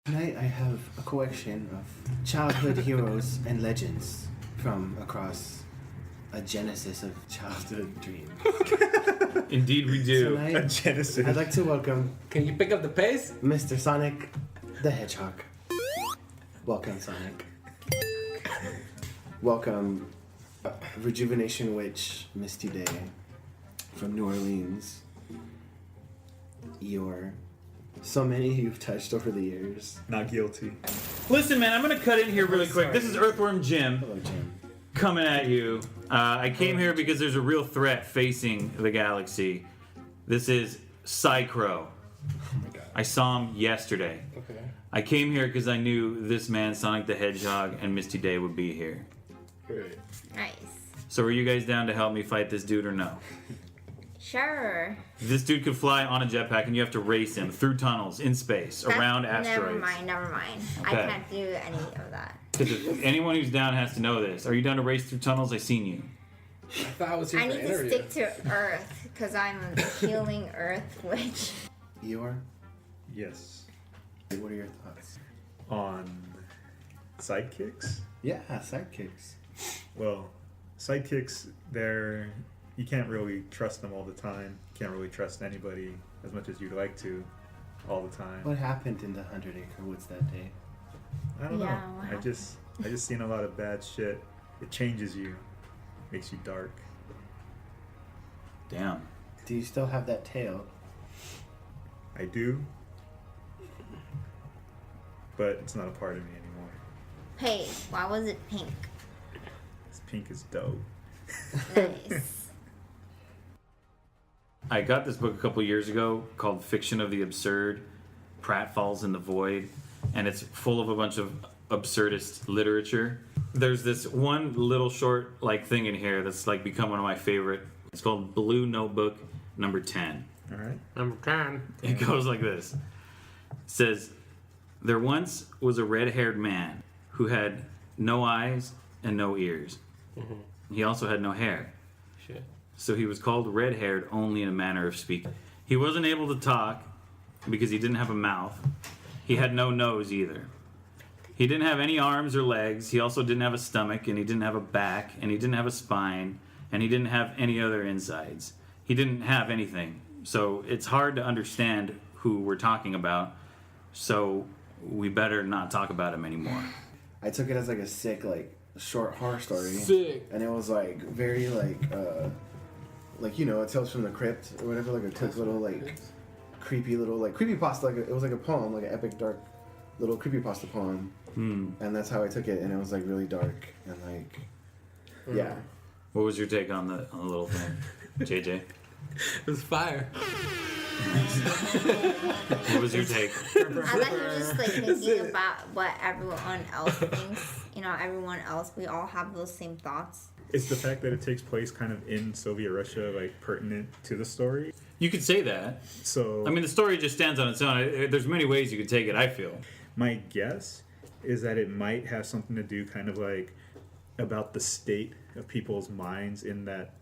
Tonight I have a collection of childhood heroes and legends from across a genesis of childhood dreams. Indeed, we do. Tonight, A genesis. I'd like to welcome Can you pick up the pace? Mr. Sonic the Hedgehog. Welcome, Sonic. Welcome, Rejuvenation Witch Misty Day from New Orleans. So many you've touched over the years. Not guilty. Listen, man, I'm going to cut in here really quick. This is Earthworm Jim Hello, Jim. coming at you. I came here because there's a real threat facing the galaxy. This is Psycro. Oh my god. I saw him yesterday. Okay. I came here because I knew this man, Sonic the Hedgehog, and Misty Day would be here. Great. Nice. So are you guys down to help me fight this dude or no? Sure. This dude could fly on a jetpack and you have to race him through tunnels, in space, around asteroids. Never mind. I Okay. can't do any of that. Because anyone who's down has to know this. Are you down to race through tunnels? I seen you. I thought I was here I for need the to interview. stick to Earth because I'm a healing Earth witch. Yes. What are your thoughts? On sidekicks? Yeah, sidekicks. Well, sidekicks, you can't really trust them all the time. Can't really trust anybody as much as you'd like to all the time. What happened in the 100 Acre Woods that day? I don't Yeah, know. what I just seen a lot of bad shit. It changes you. Makes you dark. Damn. Do you still have that tail? I do. But it's not a part of me anymore. Hey, why was it pink? This pink is dope. Nice. I got this book a couple years ago called Fiction of the Absurd. Pratt Falls in the Void. And it's full of a bunch of absurdist literature. There's this one little short thing in here that's become one of my favorite. It's called Blue Notebook number 10. All right. Number 10. It goes like this. It says, there once was a red-haired man who had no eyes and no ears. He also had no hair. Shit. So he was called red-haired only in a manner of speaking. He wasn't able to talk because he didn't have a mouth. He had no nose either. He didn't have any arms or legs. He also didn't have a stomach, and he didn't have a back, and he didn't have a spine, and he didn't have any other insides. He didn't have anything. So it's hard to understand who we're talking about. So we better not talk about him anymore. I took it as a sick, short horror story. Sick. And it was very Tales from the Crypt or whatever, a quick little creepy little creepypasta. It was a poem, an epic dark little creepypasta poem. And that's how I took it, and it was really dark and yeah. What was your take on the little thing, JJ? It was fire. What was your take? I thought you were just thinking about what everyone else thinks. Everyone else, we all have those same thoughts. Is the fact that it takes place kind of in Soviet Russia pertinent to the story? You could say that. So I mean, the story just stands on its own. There's many ways you could take it, I feel. my guess is that it might have something to do kind of about the state of people's minds in that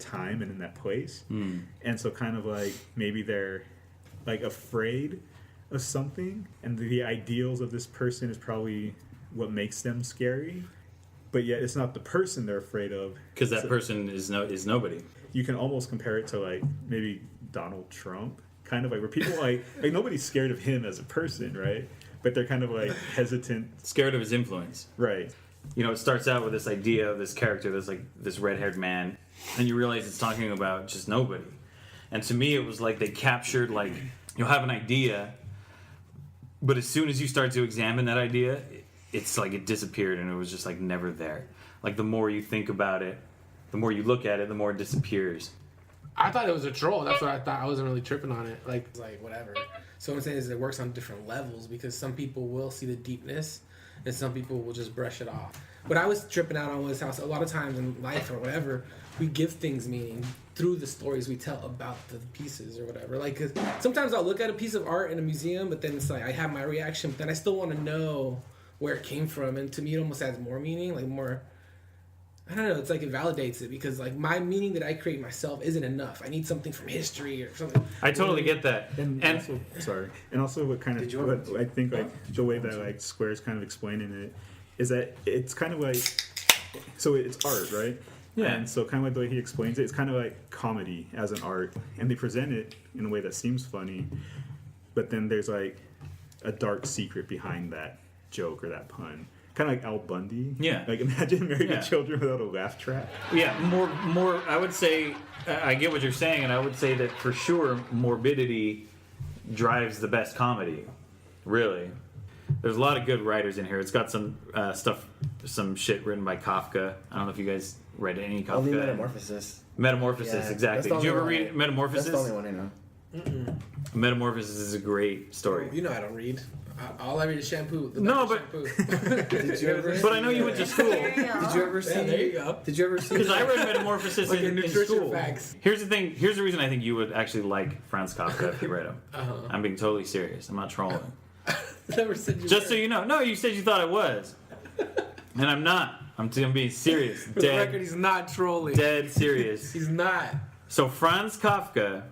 time and in that place. And so kind of maybe they're afraid of something, and the ideals of this person is probably what makes them scary, but yet it's not the person they're afraid of, Because that person is nobody. you can almost compare it to maybe Donald Trump, kind of where people nobody's scared of him as a person, right? But they're kind of hesitant, Scared of his influence. right? It starts out with this idea of this character that's this red-haired man, and you realize it's talking about just nobody. And to me, it was they captured, you'll have an idea, but as soon as you start to examine that idea, it's it disappeared, and it was just never there. The more you think about it, the more you look at it, the more it disappears. I thought it was a troll. That's what I thought. I wasn't really tripping on it. Whatever. So what I'm saying is it works on different levels because some people will see the deepness and some people will just brush it off. What I was tripping out on was how a lot of times in life or whatever, we give things meaning through the stories we tell about the pieces or whatever. 'Cause sometimes I'll look at a piece of art in a museum, but then it's I have my reaction, but then I still want to know where it came from. And to me, it almost adds more meaning, more... I don't know. It's like it validates it because like my meaning that I create myself isn't enough. I need something from history or something. I totally get that. And also, sorry. And also, what kind of what I think like the way that like Square's kind of explaining it is that it's kind of like so it's art, right? Yeah. And so kind of like the way he explains it, it's kind of like comedy as an art, and they present it in a way that seems funny, but then there's like a dark secret behind that joke or that pun. Kind of like Al Bundy. Yeah. Like imagine married Yeah. to children without a laugh track. Yeah, more. I would say I get what you're saying, and I would say that for sure, morbidity drives the best comedy. Really, there's a lot of good writers in here. It's got some some shit written by Kafka. I don't know if you guys read any Kafka. Only Metamorphosis. Metamorphosis, Yeah, that's exactly. the Did you only ever one read Metamorphosis? That's the only one I know. Metamorphosis is a great story. You know I don't read. All I read is shampoo. No, but- shampoo. Did you ever? But I know you went to school. There you go. Did you ever see? Yeah, there you go. Did you ever see? Because I read Metamorphosis Like in the nutrition school. facts. Here's the thing. Here's the reason I think you would actually like Franz Kafka if you read him. Uh-huh. I'm being totally serious. I'm not trolling. Never said you Just were. so you know. No, you said you thought I was. And I'm not. I'm being serious. For the record, Dead, he's not trolling. dead serious. He's not. So Franz Kafka,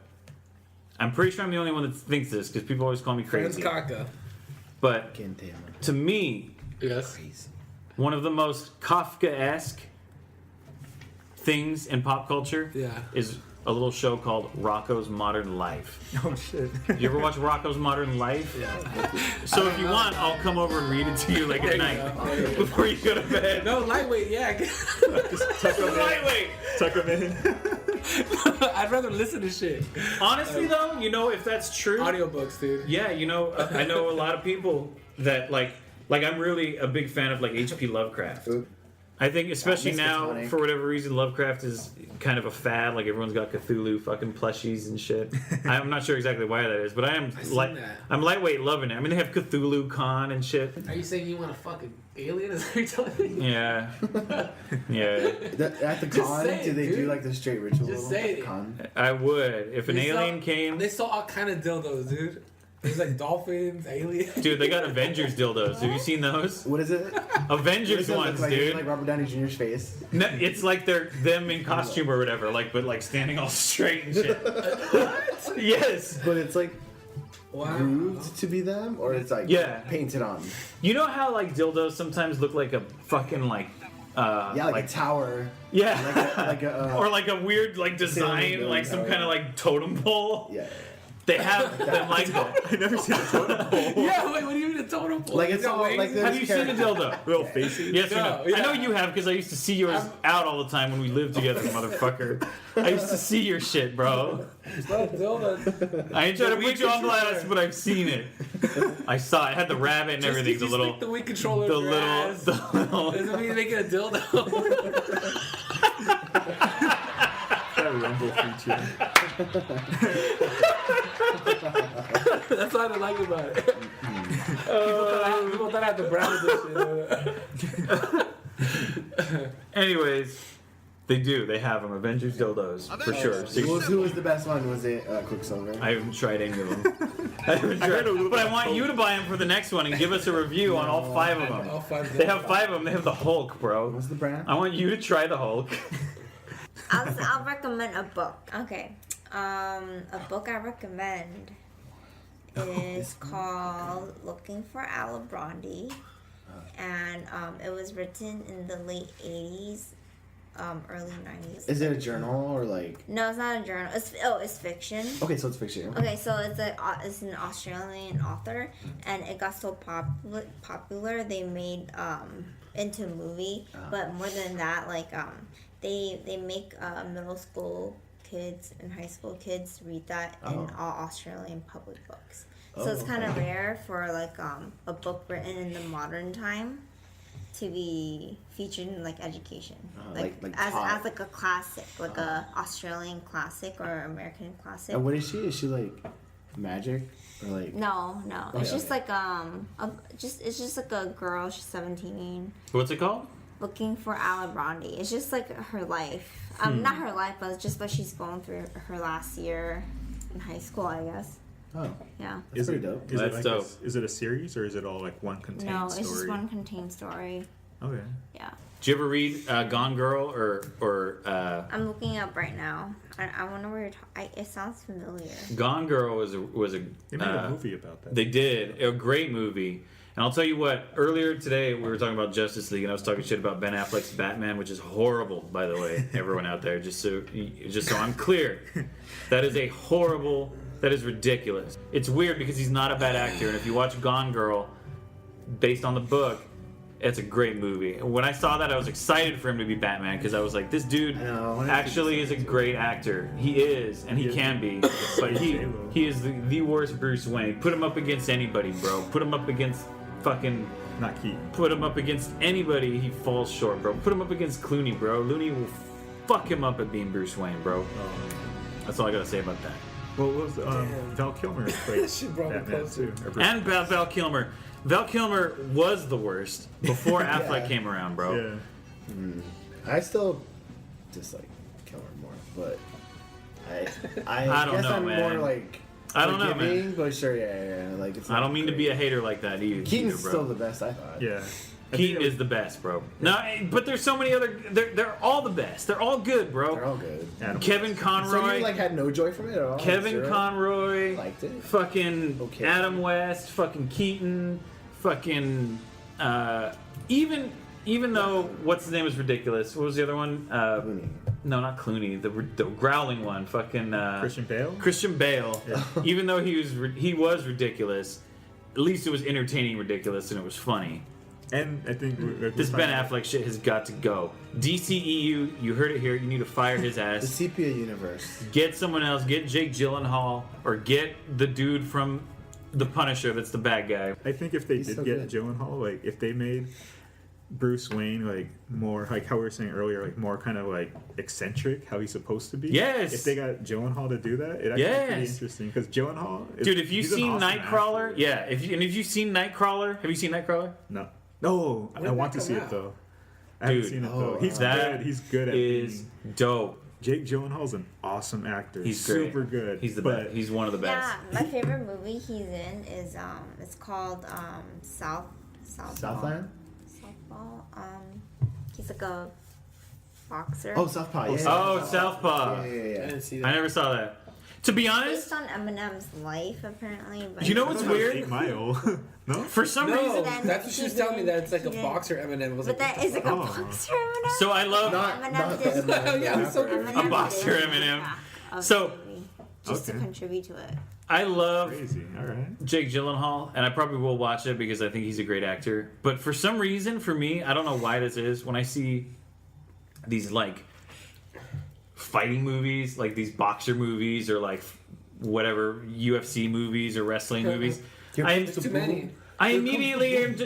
I'm pretty sure I'm the only one that thinks this because people always call me Franz crazy. Kafka. But Can't damn it. to me, Yes. one of the most Kafka-esque things in pop culture Yeah. is a little show called Rocko's Modern Life. Oh shit. You ever watch Rocko's Modern Life? Yeah. So if you want, I'll come over and read it to you like There at you night go. before you go to bed. No, lightweight, yeah. Just tuck them in. Lightweight. Tuck them in. I'd rather listen to shit. Honestly, though, you know, if that's true, Audiobooks, dude. yeah, you know, I know a lot of people that like I'm really a big fan of like H.P. Lovecraft. Oop. I think, especially now, Miskatonic. for whatever reason, Lovecraft is kind of a fad. Like everyone's got Cthulhu fucking plushies and shit. I'm not sure exactly why that is, but I am seen like that. I'm lightweight loving it. I mean, they have Cthulhu Con and shit. Are you saying you want to fuck an alien? Is that what you're telling me? Yeah, yeah. At the Just con, say it, do they do dude. like the straight ritual? Just at say the it. con? I would if an They alien saw- came. They saw all kind of dildos, dude. There's like dolphins, aliens. Dude, they got Avengers dildos. Have you seen those? What is it? What Avengers does it look ones, like? dude. Is it like Robert Downey Jr.'s face? No, it's like they're them in costume or whatever, like but like standing all straight and shit. Yes. But it's like Wow. grooved to be them, or it's like Yeah. painted on. You know how like dildos sometimes look like a fucking like Yeah, like a tower, yeah. like a Or like a weird like design, building like some tower. kind of like totem pole. yeah, They have them like that. I've never seen a totem pole. Yeah, wait, what do you mean a totem pole? Like it's got all wings? like the- Have you seen a dildo? Little faces. Yes or No, no? yeah. I know you have because I used to see yours out all the time when we lived together, motherfucker. I used to see your shit, bro. No, dildos. I ain't trying to The put you on Wii blast, controller. but I've seen it. I saw it. It had the rabbit and everything. The Just little, stick the Wii controller the in your ass. little. Doesn't mean making a dildo. That rumble feature. That's what I like about it. People thought I had the brand edition. Anyways, they do. They have them. Avengers dildos for sure. Who was the best one? Was it Quicksilver? I haven't tried any of them. I haven't tried, but I want you to buy them for the next one and give us a review on all 5 of them. All 5 They have 5 of them. They have the Hulk, bro. What's the brand? I want you to try the Hulk. I'll recommend a book. Okay. A book I recommend is called Looking for Alibrandi. And it was written in the late 80s, early 90s. Is it a journal or like? No, it's not a journal. It's fiction. Okay, so it's fiction. Okay, so it's an Australian author, and it got so popular they made into a movie. But more than that, like they make middle school kids and high school kids read that in all Australian public books. So it's kind of rare for like a book written in the modern time to be featured in like education, like as taught. like a classic, like a Australian classic or American classic. And what is she? Is she like magic or like? No, it's Okay. just like it's just like a girl. She's 17, What's it called? looking for Alibrandi. It's just like her life. Not her life, but it's just what she's going through her last year in high school, I guess. Oh, Yeah. that's pretty dope. Is That's it like dope. Is it a series or is it all like one contained No, story? it's just one contained story. Okay. Yeah. Did you ever read Gone Girl or I'm looking up right now. I wonder where you're talking. It sounds familiar. Gone Girl was a They made a movie about that. They did a great movie. And I'll tell you what, earlier today we were talking about Justice League and I was talking shit about Ben Affleck's Batman, which is horrible, by the way, everyone out there, just so I'm clear. That is that is ridiculous. It's weird because he's not a bad actor, and if you watch Gone Girl, based on the book, it's a great movie. When I saw that, I was excited for him to be Batman because I was like, this dude actually is a great actor. He is, and he can be, but he is the worst Bruce Wayne. Put him up against anybody, bro. Put him up against fucking... Not Keaton. Put him up against anybody, he falls short, bro. Put him up against Clooney, bro. Clooney will fuck him up at being Bruce Wayne, bro. That's all I gotta say about that. Well, what was Val Kilmer played She brought me Batman closer. too. And Val Kilmer. Val Kilmer was the worst before Affleck came around, bro. Yeah. I still dislike Kilmer more, but I I don't guess know, I'm man. more like I don't know, man. forgiving, but sure, yeah. Like it's. I don't mean to be a hater like that either, Keaton's bro. still the best, I thought. Yeah. Keaton is the best, bro. No, but there's so many other. They're all the best. They're all good, bro. They're all good. Adam Kevin So Conroy. you like had no joy from it at all? Kevin Zero? Conroy. Liked it. Fucking Okay. Adam West. Fucking Keaton. Fucking. Even though what's his name is ridiculous. What was the other one? Clooney. No, not Clooney. The growling one. Fucking. Christian Bale. Christian Bale. Yeah. Even though he was ridiculous, at least it was entertaining ridiculous and it was funny. And I think This Ben Affleck shit has got to go. DCEU, you heard it here. You need to fire his The ass. sepia universe. Get someone else. Get Jake Gyllenhaal or get the dude from The Punisher. That's the bad guy. I think if they He's did so get good. Gyllenhaal, like if they made Bruce Wayne like more like how we were saying earlier, like more kind of like eccentric, how he's supposed to be. Yes. If they got Gyllenhaal to do that, it actually be pretty Yes. interesting because Gyllenhaal. Dude, if you've he's an seen awesome Nightcrawler, actor. yeah. If you've seen Nightcrawler, have you seen Nightcrawler? No, When I did want that to see come it out? though. I haven't Dude, seen it though. He's that good. He's good at Is being. dope. Jake Gyllenhaal's an awesome actor. He's great. super good. He's the but best. He's one of the best. Yeah, my favorite movie he's in is it's called Southpaw. Southland? Southpaw. He's like a boxer. Oh, Southpaw. Yeah. Oh, Southpaw. Yeah, yeah, I yeah. didn't see I that. never saw that. To be honest, Based on Eminem's life, apparently. But You know I what's thought it was weird? 8 Mile. No. for some No, reason, Then that's what she was telling me. That it's like a he boxer Eminem. I was But like, that is like a Oh. boxer Eminem. so I love. Not Eminem the did- Eminem, Yeah, it's so rapper. confusing. A boxer did Eminem. back of So- the movie, just to Okay. contribute to it. I love Crazy. All right. Jake Gyllenhaal, and I probably will watch it because I think he's a great actor. But for some reason, for me, I don't know why this is. When I see these like fighting movies, like these boxer movies, or like whatever UFC movies or wrestling movies, There's too many. I immediately am.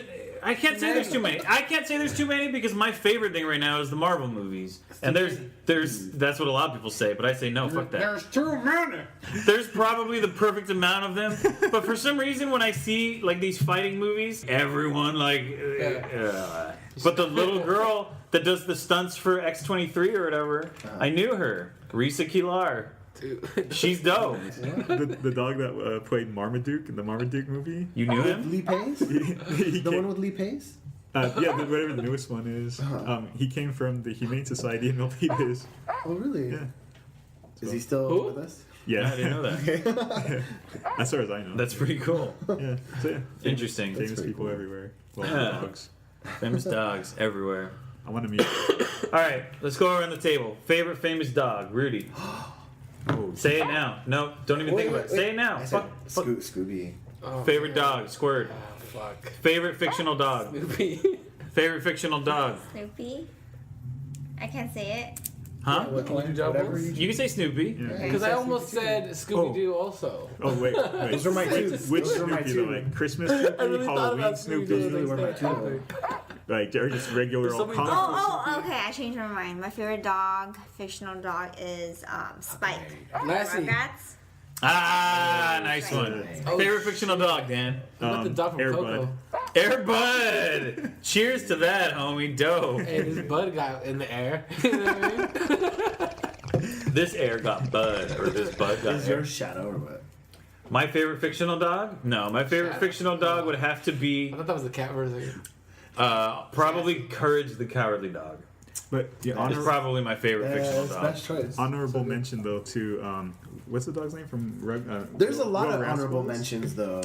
I can't say there's too many. I can't say there's too many because my favorite thing right now is the Marvel movies, and there's that's what a lot of people say, but I say no, fuck that. There's too many. There's probably the perfect amount of them, but for some reason when I see like these fighting movies, everyone like. But the little girl that does the stunts for X-23 or whatever, I knew her, Risa Kilar. Dude. She's dope. The dog that played Marmaduke in the Marmaduke movie. You knew With him? Lee Pace? He The came- one with Lee Pace? whatever the newest one is. He came from the Humane Society in Milpitas. Oh, really? Yeah. Is he still Who? with us? Yeah, I didn't know that. as far as I know. That's pretty cool. yeah. So, yeah. Interesting. Famous pretty people cool. everywhere. Well, Yeah. dogs. Famous dogs everywhere. I want to meet. All right, let's go around the table. Favorite famous dog, Rudy. Oh, Say it now. No, don't even think about it. Say it now. I said Fuck. Scooby. Oh, Favorite man. dog, Squirt. Oh, fuck. Favorite fictional dog. Snoopy. Favorite fictional dog. Snoopy. I can't say it. Huh? What can you do doubles? Whatever you You can say Snoopy. yeah. Because I almost said Scooby Doo also. Oh wait. Those are my two. Which Those are my Snoopy two. though? Like Christmas Snoopy, I really thought Halloween about Snoopy, Scooby-Doo. Those were my two. like or just regular There's so old many comic. Oh, okay. I changed my mind. My favorite dog, fictional dog, is Spike. Lassie. Rugrats. Ah, nice one. Oh, Favorite fictional dog, Dan. What about the dog from Air Coco? Bud. Air Bud. Cheers to that, homie. Dope. Hey, this bud got in the air. You know what I mean? This air got Bud, or this Bud got Is air. your shadow or what? My favorite fictional dog? No, my favorite Shadow. fictional dog would have to I be. thought that was the cat version. Probably Courage the Cowardly Dog. But yeah, It's probably my favorite fictional dog. best choice. honorable mention though to what's the dog's name from? There's a lot Real of honorable Rascals? mentions though.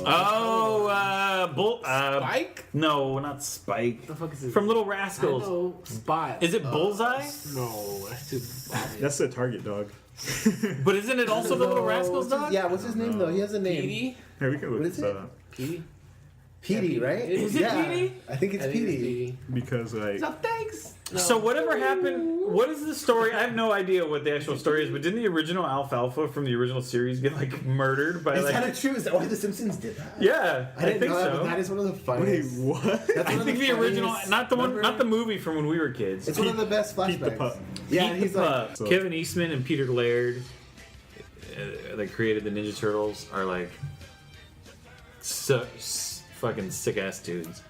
Spike? No, not Spike. The fuck is it? From Little I Rascals. know Spot. Is it Bullseye? No, that's too obvious. That's the Target dog. But isn't it also the Little Rascals dog? Yeah, what's his name though? He has a name. Petey? Here we go. What is it? Petey? Petey, right? Is it yeah. Petey? I think it's I think Petey. because like No, thanks. No. So whatever happened? What is the story? I have no idea what the actual story is. But didn't the original Alfalfa from the original series get like murdered by Is like? that true? Is that why The Simpsons did that? Yeah, I didn't think know that, so. but that is one of the wait, funniest. what? That's I one of think the original, funniest- not the one, remember? not the movie from when we were kids. It's one of the best flashbacks. Pete the Pup. Yeah, Pete and he's the like, Pup. So- Kevin Eastman and Peter Laird, that created the Ninja Turtles, are like fucking sick ass dudes.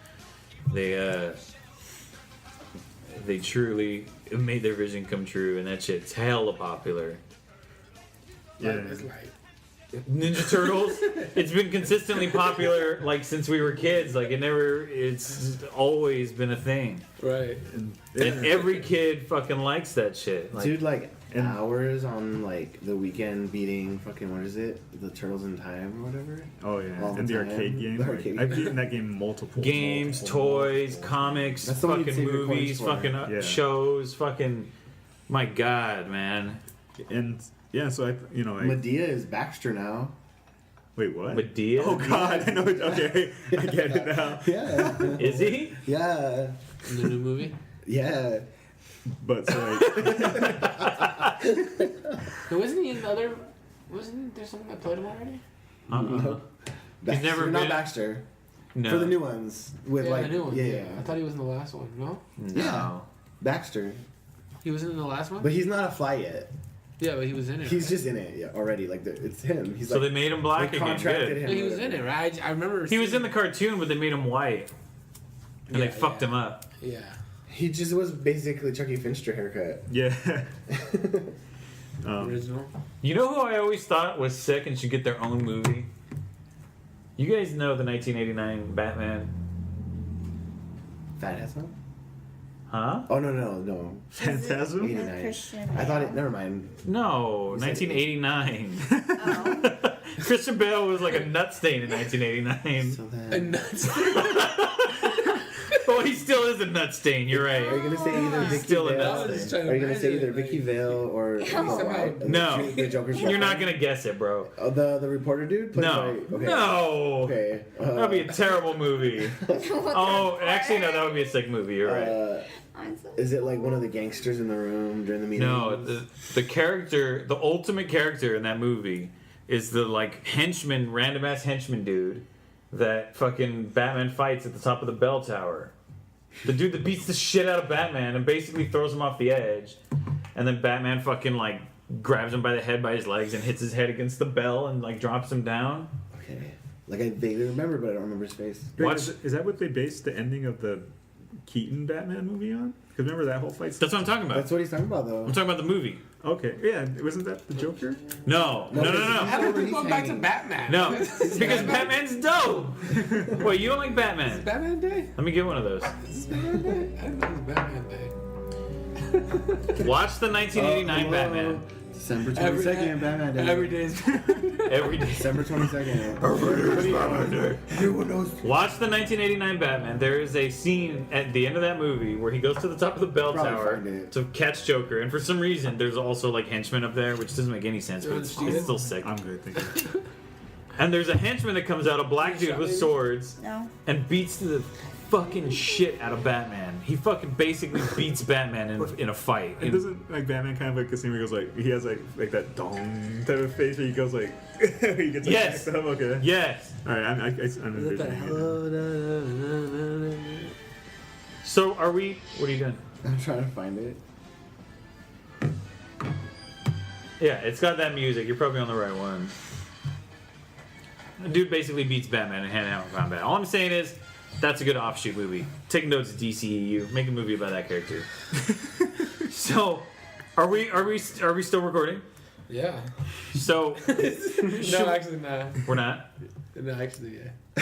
They truly made their vision come true, and that shit's hella popular. Yeah. It's like, Ninja Turtles, it's been consistently popular like since we were kids. Like it's always been a thing, right. And, and every kid fucking likes that shit. Like, dude, like and- hours on like the weekend beating fucking what is it? The Turtles in Time or whatever. oh yeah, all the and the time. arcade game. The like, arcade I've game. beaten that game multiple games, multiple. toys, comics, That's the one you'd fucking save your coins movies, for. fucking Yeah. shows, fucking. My God, man. And yeah, so I like Medea is Baxter now. wait, what? Medea? Oh God, I know. Okay, I get it now. Yeah, Is he? yeah, In the new movie? yeah. But so like, No, wasn't he in the other? Wasn't there someone that played him already? Nope. He's never not been- Baxter. No. For the new ones with Yeah, like the new one. yeah. I thought he was in the last one. No, No. Yeah. Baxter, he was in the last one. but he's not a fly yet. Yeah, but he was in it. He's right? just in it already. Like it's him. He's So like they made him black they again. contracted Good. him. Yeah, he was in it, right? I remember. He was seeing- in the cartoon, but they made him white. And they Yeah, fucked yeah. him up. Yeah. He just was basically Chucky Finster haircut. yeah. Original. You know who I always thought was sick and should get their own movie? You guys know the 1989 Batman? Phantasm? Huh? Oh no. Phantasm? 89. Christian I thought Bale. it. Never mind. No, You said 1989. Oh. Christian Bale was like a nut stain in 1989. So And then, that's Well, he still is a nut stain. You're are you right. gonna say either He's Vicky still a Vale? nut I was just trying to Are you gonna say imagine either it, Vicky like- Vale or Somehow- No. the Joker's You're not girlfriend? gonna guess it, bro. Oh, the reporter dude. Played No. by, okay. No. Okay. That'd be a terrible movie. Oh, actually, no, that would be a sick movie. You're right. Is it like one of the gangsters in the room during the meeting? No, the character, the ultimate character in that movie is the like henchman, random ass henchman dude that fucking Batman fights at the top of the bell tower. The dude that beats the shit out of Batman and basically throws him off the edge, and then Batman fucking like grabs him by the head by his legs and hits his head against the bell and like drops him down. Okay. Like I vaguely remember, but I don't remember his face. Wait, Watch- is that what they based the ending of the Keaton Batman movie on? Because remember that whole fight? That's what I'm talking about. That's what he's talking about, though. I'm talking about the movie. Okay, yeah, wasn't that the Joker? No. No, No. How did we He's go back to hanging. Batman? No, because Batman's dope. Wait, you don't like Batman? Batman Day? Let me get one of those. Is this Batman Day? I didn't know it was Batman Day. Watch the 1989 Batman. December Every 22nd, Batman Day. Every day is Every day. December 22nd. Everyone knows. Watch the 1989 Batman. There is a scene at the end of that movie where he goes to the top of the bell Probably tower find it. to catch Joker, and for some reason, there's also like henchmen up there, which doesn't make any sense, but it's still sick. I'm good, thank you. And there's a henchman that comes out, a black dude with swords, No. and beats the fucking shit out of Batman. He fucking basically beats Batman in a fight. And doesn't like Batman kind of like a scene where he goes like he has like that dong type of face where he goes like he gets like Yes. jacked up. Okay. Yes. All right, I'm Is it that envisioning it. So are we? What are you doing? I'm trying to find it. Yeah, it's got that music. You're probably on the right one. The dude basically beats Batman in hand-to-hand combat. All I'm saying is, that's a good offshoot movie. Take notes, DCEU. Make a movie about that character. So, are we still recording? Yeah. So, No, actually, nah. we're not. No, actually, yeah.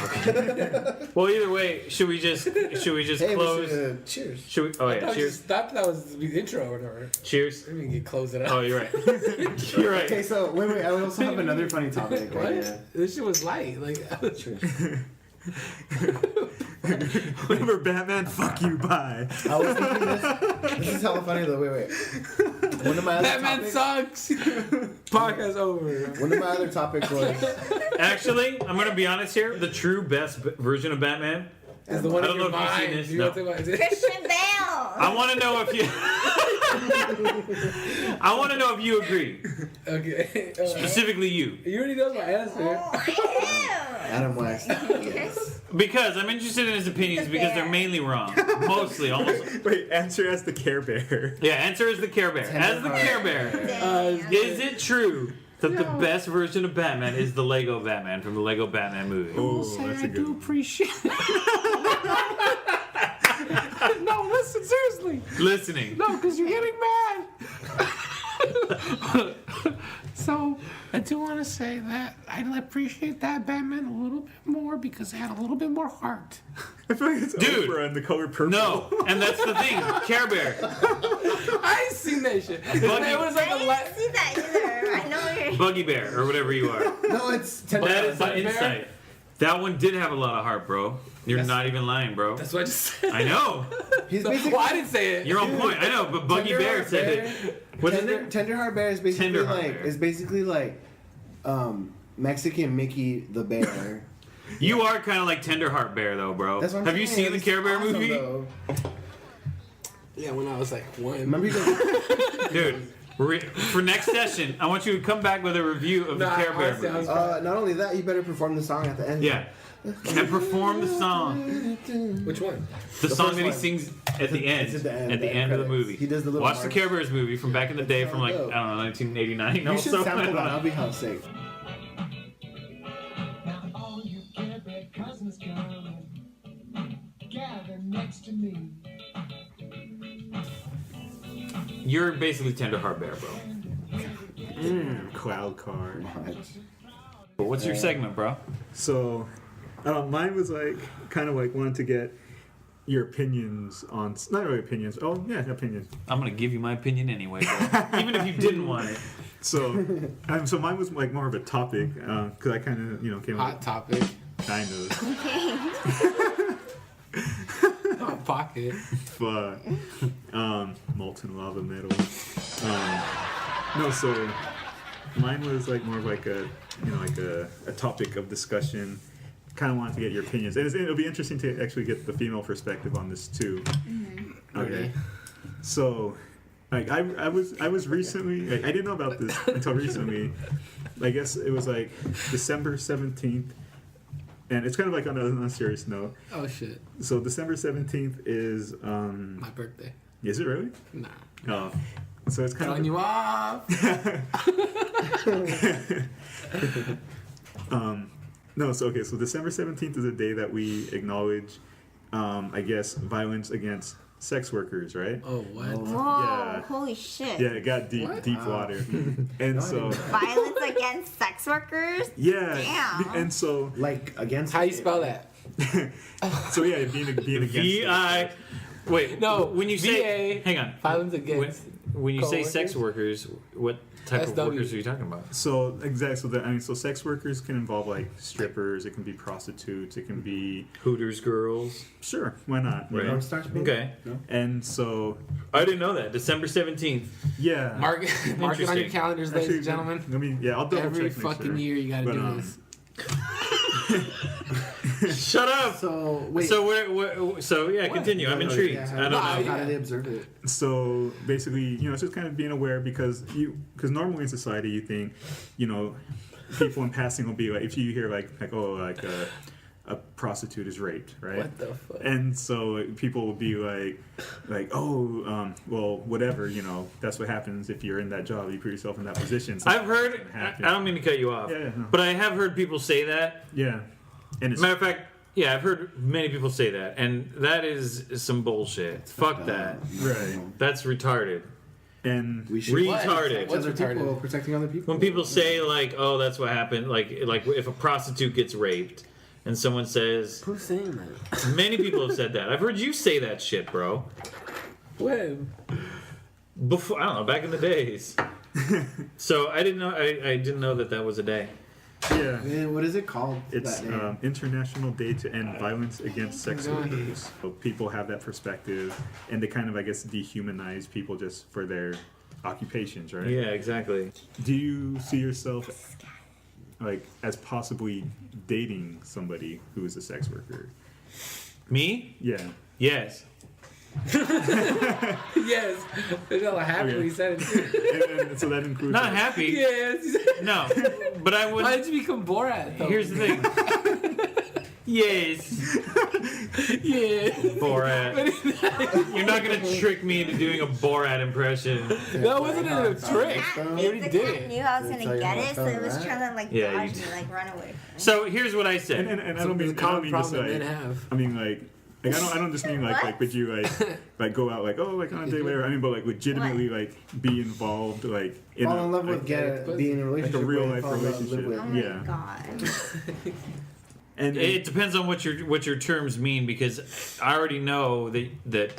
Well, either way, should we just Hey, close? cheers. Should we? Oh yeah, cheers. Thought that was the intro or whatever. Cheers. We can close it up. Oh, you're right. You're right. Okay, so wait. I also have another funny topic. What? Right here. This shit was light. Like, Remember Batman? Fuck you, bye. I was thinking this is hella funny though. Wait. One of my other Batman topics. sucks. Podcast over. One of my other topics was Actually, I'm gonna be honest here. The true best version of Batman. Is the one I in don't your know if you've seen mind. this. You No. want to talk about it? Christian Bale. I want to know if you. I want to know if you agree. Okay. Specifically, you. You already know my answer. Oh, Adam West. Yes. Because I'm interested in his opinions because they're mainly wrong. Mostly, almost. Wait, answer as the Care Bear. Yeah, answer is the Care Bear. As the Care Bear, damn. is it true that the best version of Batman is the Lego Batman from the Lego Batman movie? Oh, that's a good one. appreciate it. No, listen, seriously. Listening. No, because you're getting mad. So, I do want to say that I appreciate that Batman a little bit more because it had a little bit more heart. I feel like it's Dude. Oprah in the color purple. No, and that's the thing. Care Bear. I ain't seen that shit. It was like I a didn't see that either. I know you're. Buggy Bear, or whatever you are. No, it's That is Buggy the Bear? insight. That one did have a lot of heart, bro. You're That's- not even lying, bro. That's what I just said. I know. he's So, basically well, I didn't say it. You're on point. I know, but Buggy Tender Bear Heart said Bear. it. What's his name? Tenderheart Bear is basically Tenderheart like Bear. is basically like Mexican Mickey the Bear. You are kind of like Tenderheart Bear, though, bro. That's what I'm Have you saying. seen the It's Care Bear awesome, movie? though. Yeah, when I was like one. Remember you guys, Dude, for next session, I want you to come back with a review of the Nah, Care Bear honestly, I movie. was- not only that, you better perform the song at the end. Yeah. And perform the song. Which one? The song first that he one. sings at the end. It's at the end, At the the end of the credits. movie. He does the little Watch the march. Care Bears movie from back in the day from like, I dope. don't know, 1989 You should also. sample that. I'll be how sick. Now all you Care Bear cousins come gather next to me. You're basically Tenderheart Bear, bro. Cloud Car. But what's your segment, bro? So, mine was like kind of like wanting to get your opinions on not really opinions. Oh yeah, opinions. I'm gonna give you my opinion anyway, bro. Even if you didn't want it. So, so mine was like more of a topic because I kind of came Hot up topic. kind of Hot pocket. fuck molten lava metal. No, so mine was like more of like a like a topic of discussion. Kind of wanted to get your opinions, and it'll be interesting to actually get the female perspective on this too. Okay, so like I was recently I didn't know about this until recently. I guess it was like December 17th, and it's kind of like on a serious note. Oh shit. So December 17th is My birthday. is it really? Nah. Oh, so it's kind Throwing of you off. no. So okay, so December 17th is a day that we acknowledge, I guess, violence against sex workers, right? Oh what? Whoa! Yeah. Holy shit! Yeah, it got deep What? deep water, and so Violence against sex workers. yeah, Damn. and so Like against. How you spell that? so yeah, being against it. V-I. Wait, No, when you say. VA, Hang on. Violence against. When you say co-workers? sex workers, what type of SW. workers are you talking about? So exactly. So so sex workers can involve like strippers. It can be prostitutes. It can be Hooters girls. sure. Why not? you Right. know? Cornstarch baby? Okay. And so I didn't know that. December 17th. yeah. Mark it on your Interesting. calendars, ladies and Actually, gentlemen. I mean, yeah, I'll double Every check. fucking year you gotta But, do this. Shut up! So wait. So yeah, continue. I'm intrigued. Yeah, I don't know. How do they observe it? So basically, it's just kind of being aware because normally in society you think, people in passing will be like, if you hear like a prostitute is raped, right? What the fuck? And so people will be like, well, whatever, that's what happens if you're in that job. You put yourself in that position. I've heard. Something's gonna happen. I don't mean to cut you off, Yeah, no. but I have heard people say that. Yeah, and it's Matter of fact, yeah, I've heard many people say that, and that is some bullshit. Fuck that. right, That's retarded. and We should. Retarded. What's Other people retarded? protecting other people. When people say like, "Oh, that's what happened," like if a prostitute gets raped, and someone says, Who's saying that? many people have said that. I've heard you say that shit, bro. When? Before, I don't know, back in the days. So I didn't know. I didn't know that was a day. Yeah. Man, what is it called? It's that name? International Day to End Violence Against Sex Workers. So people have that perspective, and they kind of, I guess, dehumanize people just for their occupations, right? Yeah, exactly. Do you see yourself like as possibly dating somebody who is a sex worker? Me? Yeah. Yes. Yes. They're all happy when he said it too. And so that includes Not like, happy. Yes. No, but I would. Why did you become Borat though? Here's the thing. Yes, yeah. Borat. You're not gonna trick me into doing a Borat impression. That wasn't a trick. You already The did cat it. knew I was Did it gonna tell you get how it, so it it was felt, trying to like Yeah, you dodge did. me, like run away. So here's what I said. and I don't mean, It's a I don't common mean just problem like, men have. I mean like I don't just mean like What? would you like go out like like on a date later? I mean, but like legitimately like be involved like in Fall in love with, like, be in a like relationship a real with, life fall in love, live relationship. with. Oh my Yeah. god. And It depends on what your terms mean, because I already know that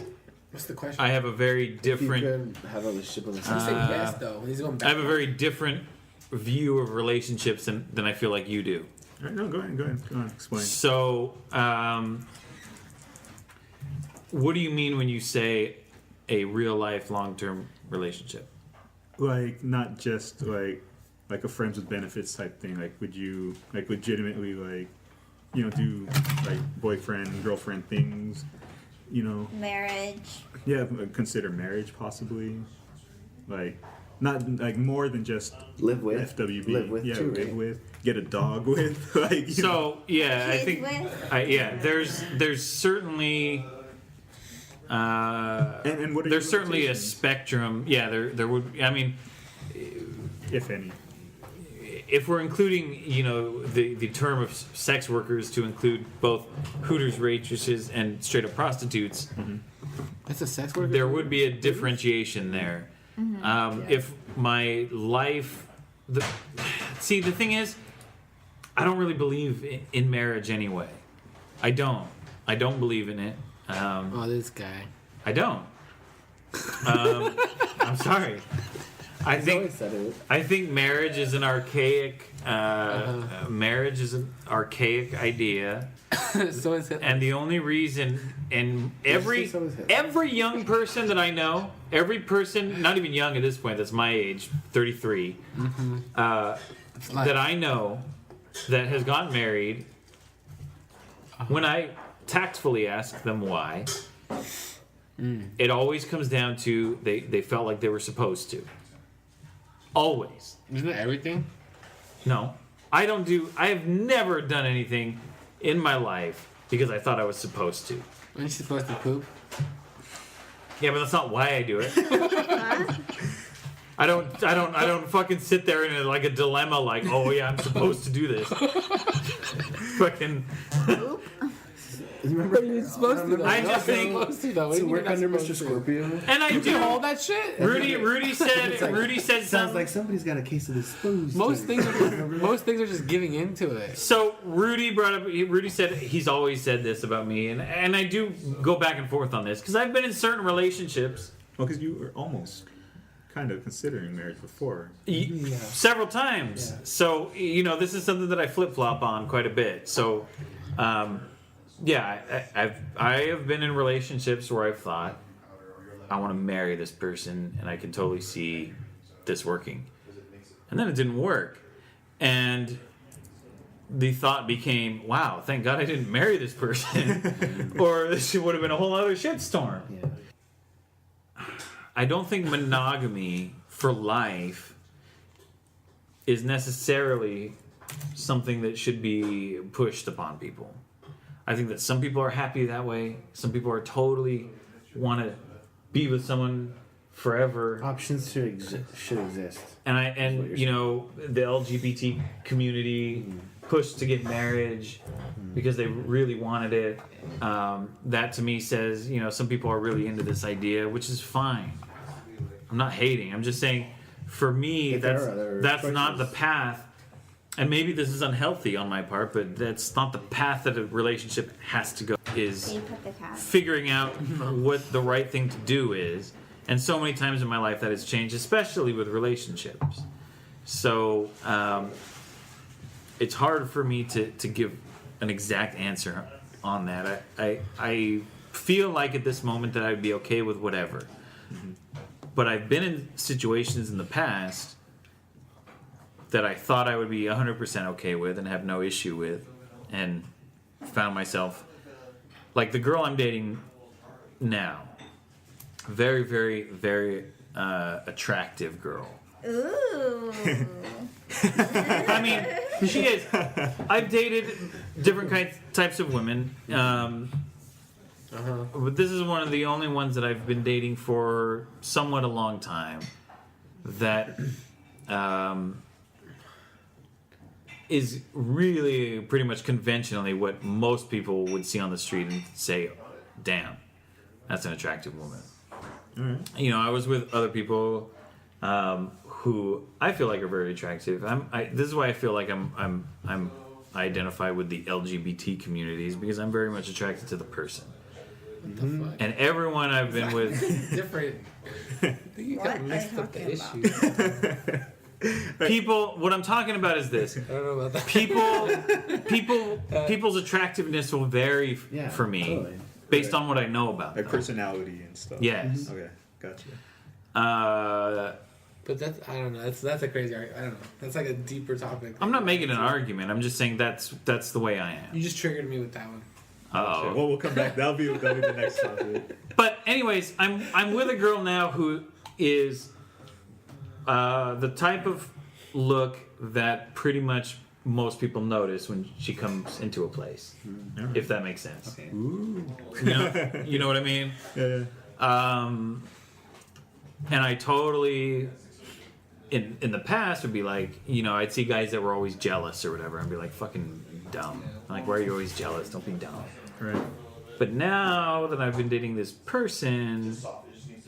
What's the question? I have a very If you different could have a relationship with He someone. said yes though. He's going I back. have a very different view of relationships than I feel like you do. all right, no, go ahead, explain. So, what do you mean when you say a real life long term relationship? Like not just like a friends with benefits type thing. Like would you like legitimately like do like boyfriend girlfriend things? Marriage. Yeah, consider marriage possibly. Like not like more than just Live with. FWB. Live with yeah, too, live right? with. Get a dog with. Like So yeah, I Kids think with. there's certainly and what are there's your certainly a limitations, spectrum. Yeah, there would. I mean, if any. if we're including the term of sex workers to include both Hooters waitresses and straight up prostitutes, That's a sex worker. there would be a differentiation there. If my life, the thing is, I don't really believe in marriage anyway. I don't believe in it. Oh, this guy. I don't. I'm sorry. I He's think always said it. I think marriage is an archaic marriage is an archaic idea, So is it. and the only reason and every so is Hitler. every young person that I know, every person not even young at this point, that's my age, 33, that I know that has gotten married, when I tactfully ask them why, it always comes down to they felt like they were supposed to. Always. Isn't it everything? No. I have never done anything in my life because I thought I was supposed to. Aren't you supposed to poop? Yeah, but that's not why I do it. I don't fucking sit there in like a dilemma like, oh yeah, I'm supposed to do this. Fucking Remember? You're supposed to. Though. I You're just think- supposed to, though. What To do you mean work you're not under Mr. supposed to? Scorpio. and I You can do. hold that shit. Rudy said Sounds something. like somebody's got a case of the spoons. Most things are just giving into it. So Rudy said he's always said this about me, and I do go back and forth on this because I've been in certain relationships Well, because you were almost kind of considering marriage before. several times. Yeah. So this is something that I flip flop on quite a bit. So I have been in relationships where I've thought I want to marry this person, and I can totally see this working, and then it didn't work, and the thought became, wow, thank God I didn't marry this person, or this would have been a whole other shitstorm. Yeah. I don't think monogamy for life is necessarily something that should be pushed upon people. I think that some people are happy that way. Some people are totally want to be with someone forever. Options should exist. And the LGBT community pushed to get marriage because they really wanted it. That to me says, some people are really into this idea, which is fine. I'm not hating. I'm just saying, for me, If there are other that's not the choices. path and maybe this is unhealthy on my part, but that's not the path that a relationship has to go. Is You put the cat. figuring out what the right thing to do is. And so many times in my life that has changed, especially with relationships. So it's hard for me to give an exact answer on that. I feel like at this moment that I'd be okay with whatever. But I've been in situations in the past that I thought I would be 100% okay with and have no issue with, and found myself, like the girl I'm dating now, very, very, very attractive girl. Ooh. I mean, she is. I've dated different types of women, but this is one of the only ones that I've been dating for somewhat a long time that is really pretty much conventionally what most people would see on the street and say, damn, that's an attractive woman. You know, I was with other people who I feel like are very attractive. This is why I feel like I identify with the LGBT communities, because I'm very much attracted to the person. What the fuck? And everyone I've been with, Different. I think you What kind of are mixed you up the talking issue. people. What I'm talking about is this: I don't know about that. people's attractiveness will vary Yeah, for me totally. based on what I know about Like them. personality and stuff. Yes. Okay, gotcha. But that's, I don't know. That's a crazy argument. I don't know. That's like a deeper topic. I'm not making an argument. I'm just saying that's the way I am. You just triggered me with that one. Oh. Well, we'll come back. That'll be the next topic. But anyways, I'm with a girl now who is the type of look that pretty much most people notice when she comes into a place, if that makes sense. Okay. You know what I mean? Yeah. And I totally, in the past, would be like, you know, I'd see guys that were always jealous or whatever, and be like, fucking dumb. I'm like, why are you always jealous? Don't be dumb. Right. But now that I've been dating this person,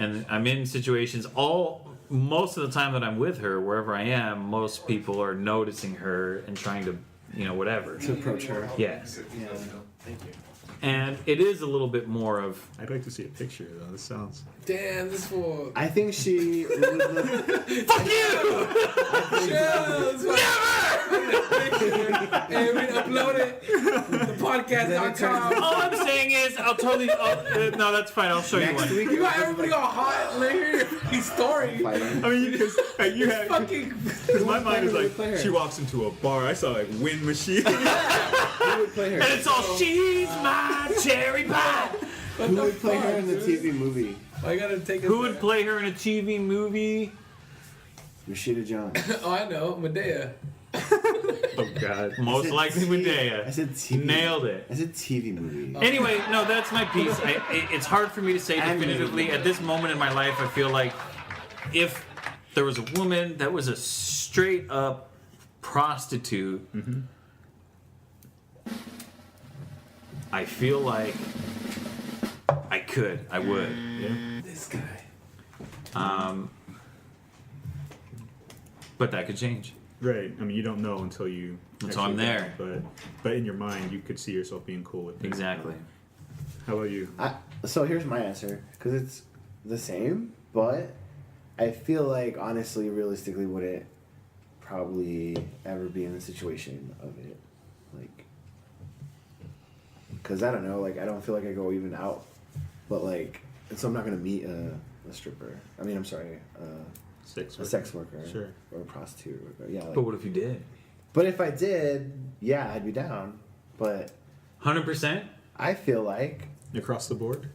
and I'm in situations, most of the time that I'm with her, wherever I am, most people are noticing her and trying to, you know, whatever. To approach her. Yes. Yeah. Thank you. And it is a little bit more of, I'd like to see a picture though. This sounds. Damn, this fool. I think she. fuck you! Hey, we upload it. The podcast.com. All I'm saying is, I'll totally. No, that's fine. I'll show you Next one. week, You got everybody all hot. Like, hear your story. fighting. I mean, because you have. Fucking. Because my mind is Who would like, play her? she walks into a bar. I saw like wind machine. Who would play her? And it's all, she's my cherry pie. Who would play her in the TV movie? I gotta take. Who would play her in a TV movie? Rashida Jones. Oh, I know, Medea. Oh God. Most said likely TV. Medea. I said TV. Nailed it. I said TV movie. Anyway, no, that's my piece. It's hard for me to say definitively. At this moment in my life, I feel like if there was a woman that was a straight up prostitute, I feel like I would. Yeah. This guy. But that could change. Right. I mean, you don't know until you. Until I'm actually there. go, but in your mind, you could see yourself being cool with it. Exactly. How about you? So here's my answer, because it's the same, but I feel like honestly, realistically, wouldn't probably ever be in the situation of it, like, because I don't know, like I don't feel like I go even out, but like, and so I'm not gonna meet a stripper. I mean, I'm sorry, Sex a worker. sex worker, Sure. or a prostitute, or, yeah. Like, But what if you did? but if I did, yeah, I'd be down. But 100%? I feel like, Across the board.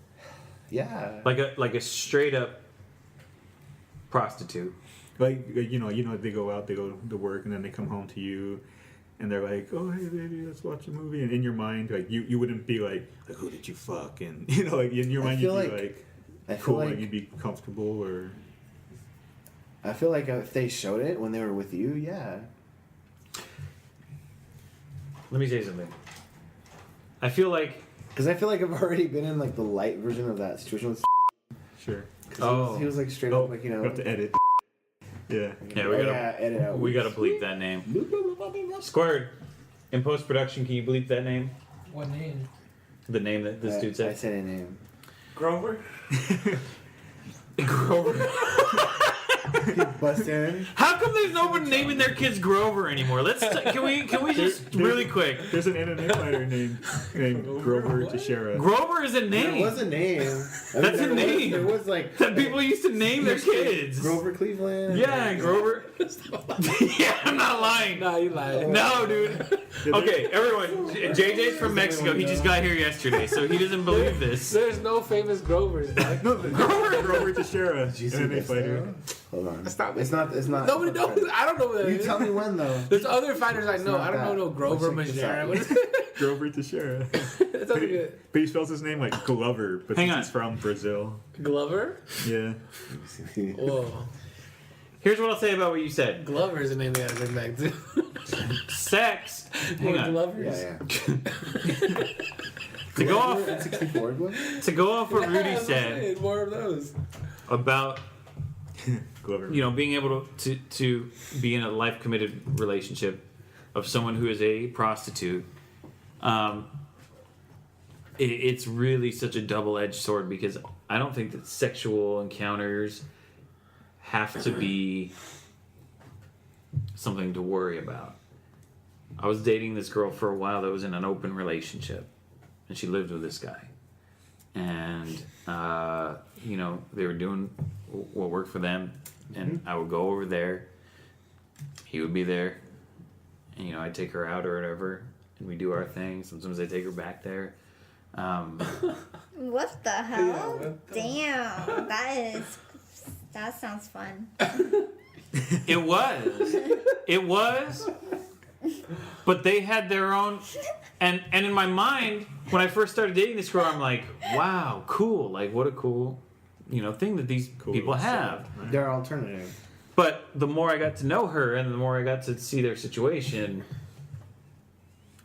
yeah, Like a straight up prostitute. Like you know, they go out, they go to work, and then they come home to you, and they're like, "Oh, hey, baby, let's watch a movie." And in your mind, like you wouldn't be like, "Who did you fuck?" And you know, like in your mind, you'd feel be like- like, I feel "Cool," like like you'd be comfortable, or I feel like if they showed it when they were with you, yeah. Let me say something. I feel like Because I feel like I've already been in like the light version of that situation with. sure. 'Cause he was like straight up like, you know. You have to edit. Yeah. Yeah, we gotta edit out. bleep that name. Squared. In post production, can you bleep that name? What name? The name that this dude I said. said a name. Grover? Grover. Bust in. How come there's no one naming their kids Grover anymore? Can we just really quick? There's an MMA fighter named Grover Teixeira. Grover is a There name was a name. That's a there name. There was like that people used to name their kids. Grover Cleveland. Yeah, Grover. Yeah, I'm not lying. Nah, you lied. No, dude. Okay, everyone. JJ's from Mexico. He just got here yesterday, so he doesn't believe this. There's no famous Grovers. Dog. No, Grover Teixeira, Did you see MMA this, fighter. though? Hold on. Stop it. It's not. It's not. Nobody knows. I don't know what that You is. tell me when though. There's other fighters I know. not I don't that. know no Grover Let's check this Majera. out. What is it? Grover Teixeira. That sounds good. But he spells his name like Glover, but Hang since on. he's from Brazil. Glover? Yeah. Whoa. Here's what I'll say about what you said. Glover is a name they gotta bring back too. Sex. Hang More on. Glovers? Yeah, To go off. 64 was? To go off what Yeah, Rudy that's what I'm said saying, more of those. about Glover. being able to be in a life committed relationship of someone who is a prostitute. It's really such a double-edged sword because I don't think that sexual encounters have to be something to worry about. I was dating this girl for a while that was in an open relationship, and she lived with this guy. And, they were doing what worked for them, and I would go over there. He would be there, and, I'd take her out or whatever, and we do our thing. Sometimes I take her back there. What the hell? Yeah, what the- Damn. That sounds fun. It was. But they had their own, and in my mind, when I first started dating this girl, I'm like, wow, cool. Like, what a cool, thing that these people have. Right. They're alternative. But the more I got to know her and the more I got to see their situation,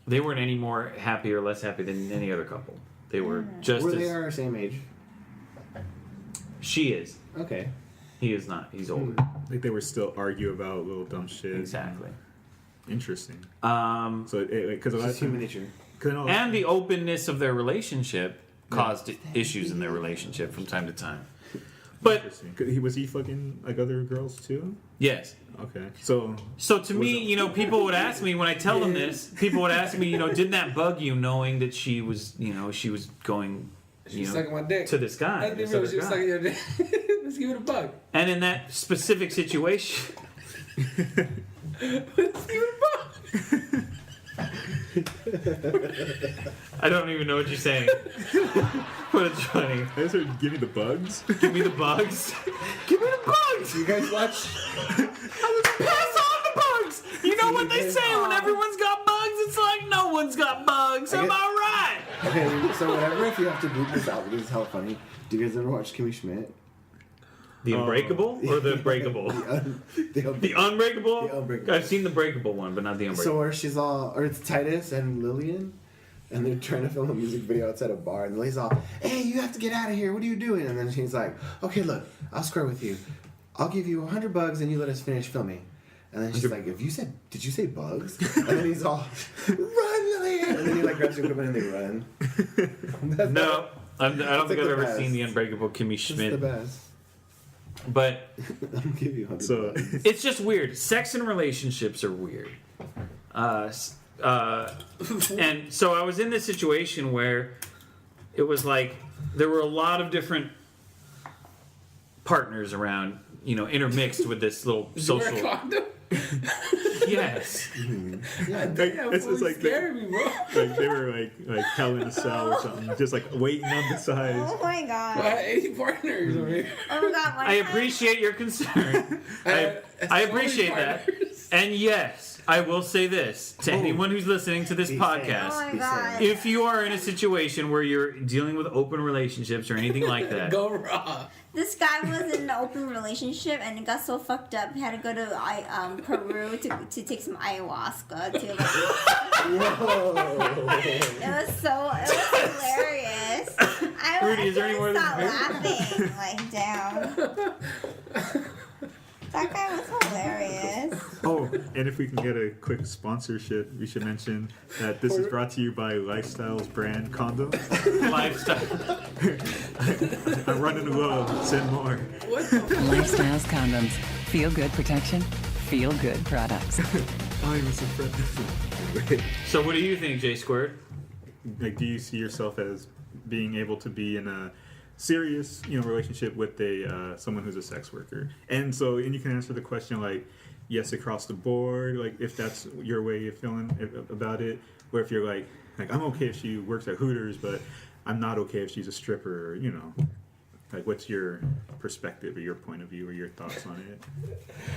they weren't any more happy or less happy than any other couple. They were just Were as... they our same age? She is. Okay. He is not. He's older. Like they were still argue about little dumb shit. Exactly. Interesting. Um, So, because It's just human nature. and the openness of their relationship caused issues in their relationship from time to time. But, was he fucking like other girls too? yes. Okay, so So to me, people would ask me when I tell them this. People would ask me, didn't that bug you, knowing that she was going, She's sucking my dick. to this guy, I didn't this know other she was guy. sucking your dick. Let's give it a bug. And in that specific situation, Let's give it a bug. I don't even know what you're saying, but it's funny. I just heard give me the bugs. Give me the bugs. Give me the bugs. You guys watch? Pass on the bugs. You know what they say when everyone's got bugs? It's like no one's got bugs. Am I right? Okay, so whatever. If you have to bleep this out, because it's hell funny. Do you guys ever watch Kimmy Schmidt? The Unbreakable or the Breakable? The Unbreakable? The Unbreakable. I've seen the Breakable one, but not the Unbreakable. So where she's all, or it's Titus and Lillian, and they're trying to film a music video outside a bar, and Lily's all, "Hey, you have to get out of here. What are you doing?" And then she's like, "Okay, look, I'll square with you. I'll give you $100 and you let us finish filming." And then she's like, "Did you say bugs?" And then he's all, "Run, Lillian!" And then he grabs your equipment and they run. No, I don't like think I've the ever best. seen the Unbreakable Kimmy It's the Schmidt. best. But I'll give you $100. So it's just weird. Sex and relationships are weird. And so I was in this situation where it was like there were a lot of different partners around, intermixed with this little Did you wear a social. condom? Yes. Yeah. Damn, it's fully like scared me, bro. like they were like hell in a cell or something, just like waiting on the sides. Oh my I god. had 80 partners over here. Oh my god. One I time- appreciate your concern. I appreciate that. And yes, I will say this to anyone who's listening to this Be podcast. Oh my Be god. sad. If you are in a situation where you're dealing with open relationships or anything like that, Go raw. This guy was in an open relationship and it got so fucked up. He had to go to Peru to take some ayahuasca. To Whoa. it was hilarious. Rudy, is there any more stop than- laughing? Like, damn. That guy was hilarious. Oh, and if we can get a quick sponsorship, we should mention that this is brought to you by Lifestyles brand condoms. Lifestyle. I'm running low. Send more. Lifestyles condoms. Feel good protection. Feel good products. Oh, you must have So what do you think, J Squared? Like, do you see yourself as being able to be in a serious, relationship with a someone who's a sex worker? And you can answer the question like, yes, across the board, like if that's your way of feeling about it, or if you're like I'm okay if she works at Hooters, but I'm not okay if she's a stripper, or, like what's your perspective or your point of view or your thoughts on it,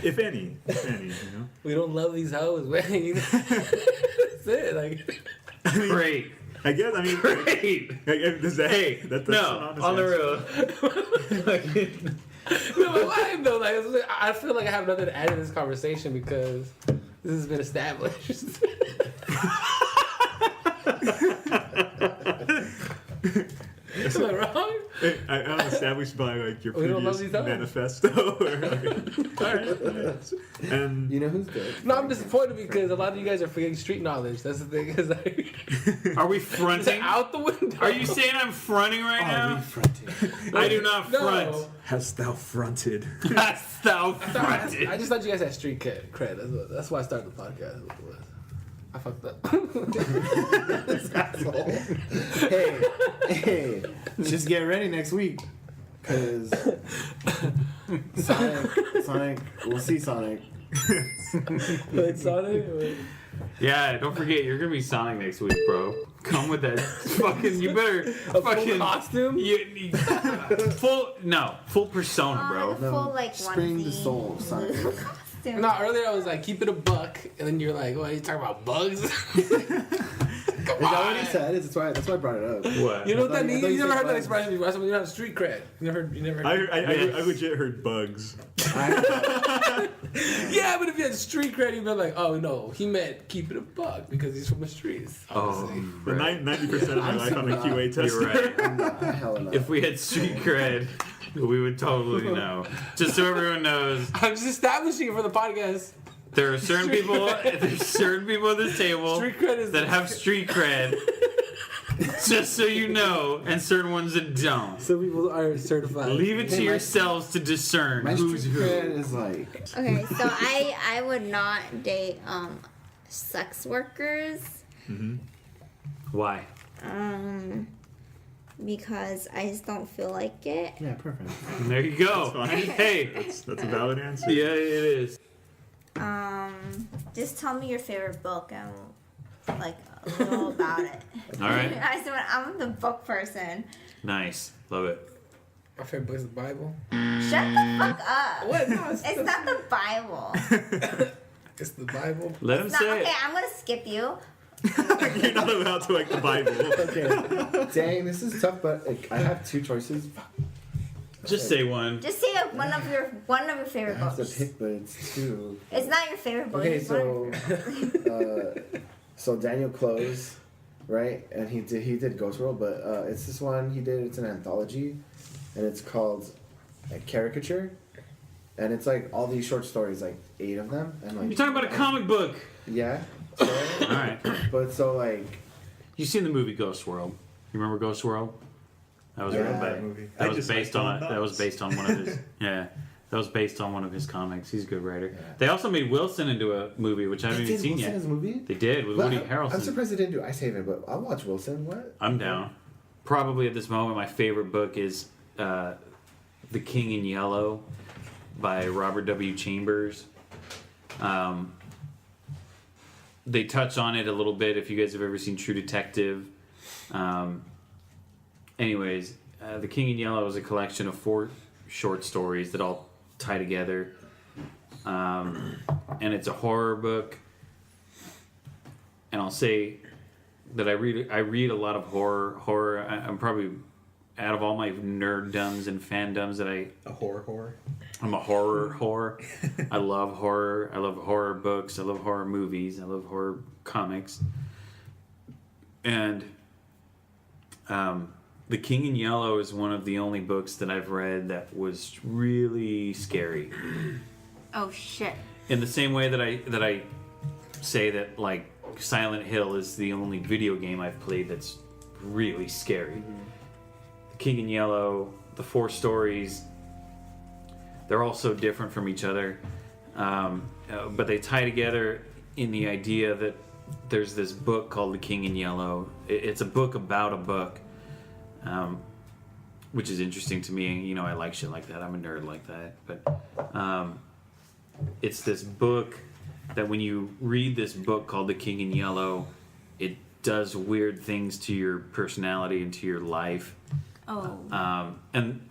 if any, We don't love these hoes, man. That's it. Like, Great. I guess, Great. Hey, that's no, an on the honest real. no, but why though? Like, I feel like I have nothing to add to this conversation because this has been established. Am I wrong? I'm established by like your We don't love previous these hoes. manifesto. And You know who's good? No, I'm disappointed because a lot of you guys are forgetting street knowledge. That's the thing. Is like, Are we it's fronting? out the window. Are you saying I'm fronting right now? I do not front. No. hast thou fronted? Hast thou fronted? I just thought you guys had street cred. That's why I started the podcast. I fucked up. Hey, just get ready next week, cause Sonic, we'll see Sonic. Like Sonic? Yeah, don't forget you're gonna be Sonic next week, bro. Come with that fucking. You better fucking full costume. Full persona, bro. The full like Spring the onesie soul, Sonic. costume. No, earlier I was like, keep it a buck, and then you're like, what, you talking about bugs? Come Is that what he on. said? That's why I brought it up. What? You know what I that thought means? you You never said heard that bugs. expression before. That's when you have street cred. You never heard. I legit heard bugs. Yeah, but if you had street cred, you'd be like, oh no, he meant keep it a buck because he's from the streets. Oh, Obviously. The right. 90% of my life I'm a QA tester. You're right. Hell no. If we had street cred, we would totally know. Just so everyone knows, I'm just establishing it for the podcast. there are certain people. There's certain people at this table Street cred is that have street cred. Just so you know, and certain ones that don't. Some people are certified. Leave it to Hey, yourselves to discern My who's street who. cred is like Okay, so I would not date sex workers Why? because I just don't feel like it. yeah, perfect. There you go. That's fine. Hey. That's a valid answer. Yeah, it is. Just tell me your favorite book and like a little about it. All right. I swear, I'm the book person. Nice. Love it. My favorite book is the Bible. Shut the fuck up. What? No, It's not the Bible. It's the Bible. Let him It's not, say okay, it. I'm gonna skip you. You're not allowed to like the Bible. Okay. Dang, this is tough, but like, I have two choices. Just say one. Just say one of your favorite I have to books. pick, but it's two. It's not your favorite book. Okay, it's one of your so Daniel Close, right? And he did Ghost World, but it's this one he did. It's an anthology, and it's called like Caricature, and it's like all these short stories, like 8 of them, and like You're talking about a comic book. yeah. So, All right. but so like You seen the movie Ghost World? You remember Ghost World? That was Yeah. real bad. movie. That I was just based like on. Don That was Knotts. based on one of his. Yeah. That was based on one of his comics. He's a good writer. Yeah. They also made Wilson into a movie, which I haven't They even did seen Wilson yet. as a movie. They did with But Woody I'm Harrelson. surprised they didn't do Ice Haven, but I'll watch Wilson. What? I'm down. Probably at this moment, my favorite book is The King in Yellow by Robert W. Chambers. They touch on it a little bit if you guys have ever seen True Detective. Anyways, The King in Yellow is a collection of 4 short stories that all tie together. And it's a horror book. And I'll say that I read a lot of horror. I'm probably, out of all my nerddoms and fandoms that A horror. I'm a horror whore. I love horror. I love horror books. I love horror movies. I love horror comics. And The King in Yellow is one of the only books that I've read that was really scary. Oh shit. In the same way that I say that like Silent Hill is the only video game I've played that's really scary. The King in Yellow, the 4 stories, they're all so different from each other, but they tie together in the idea that there's this book called The King in Yellow. It's a book about a book, which is interesting to me. You know, I like shit like that. I'm a nerd like that. But it's this book that when you read this book called The King in Yellow, it does weird things to your personality and to your life. Oh. And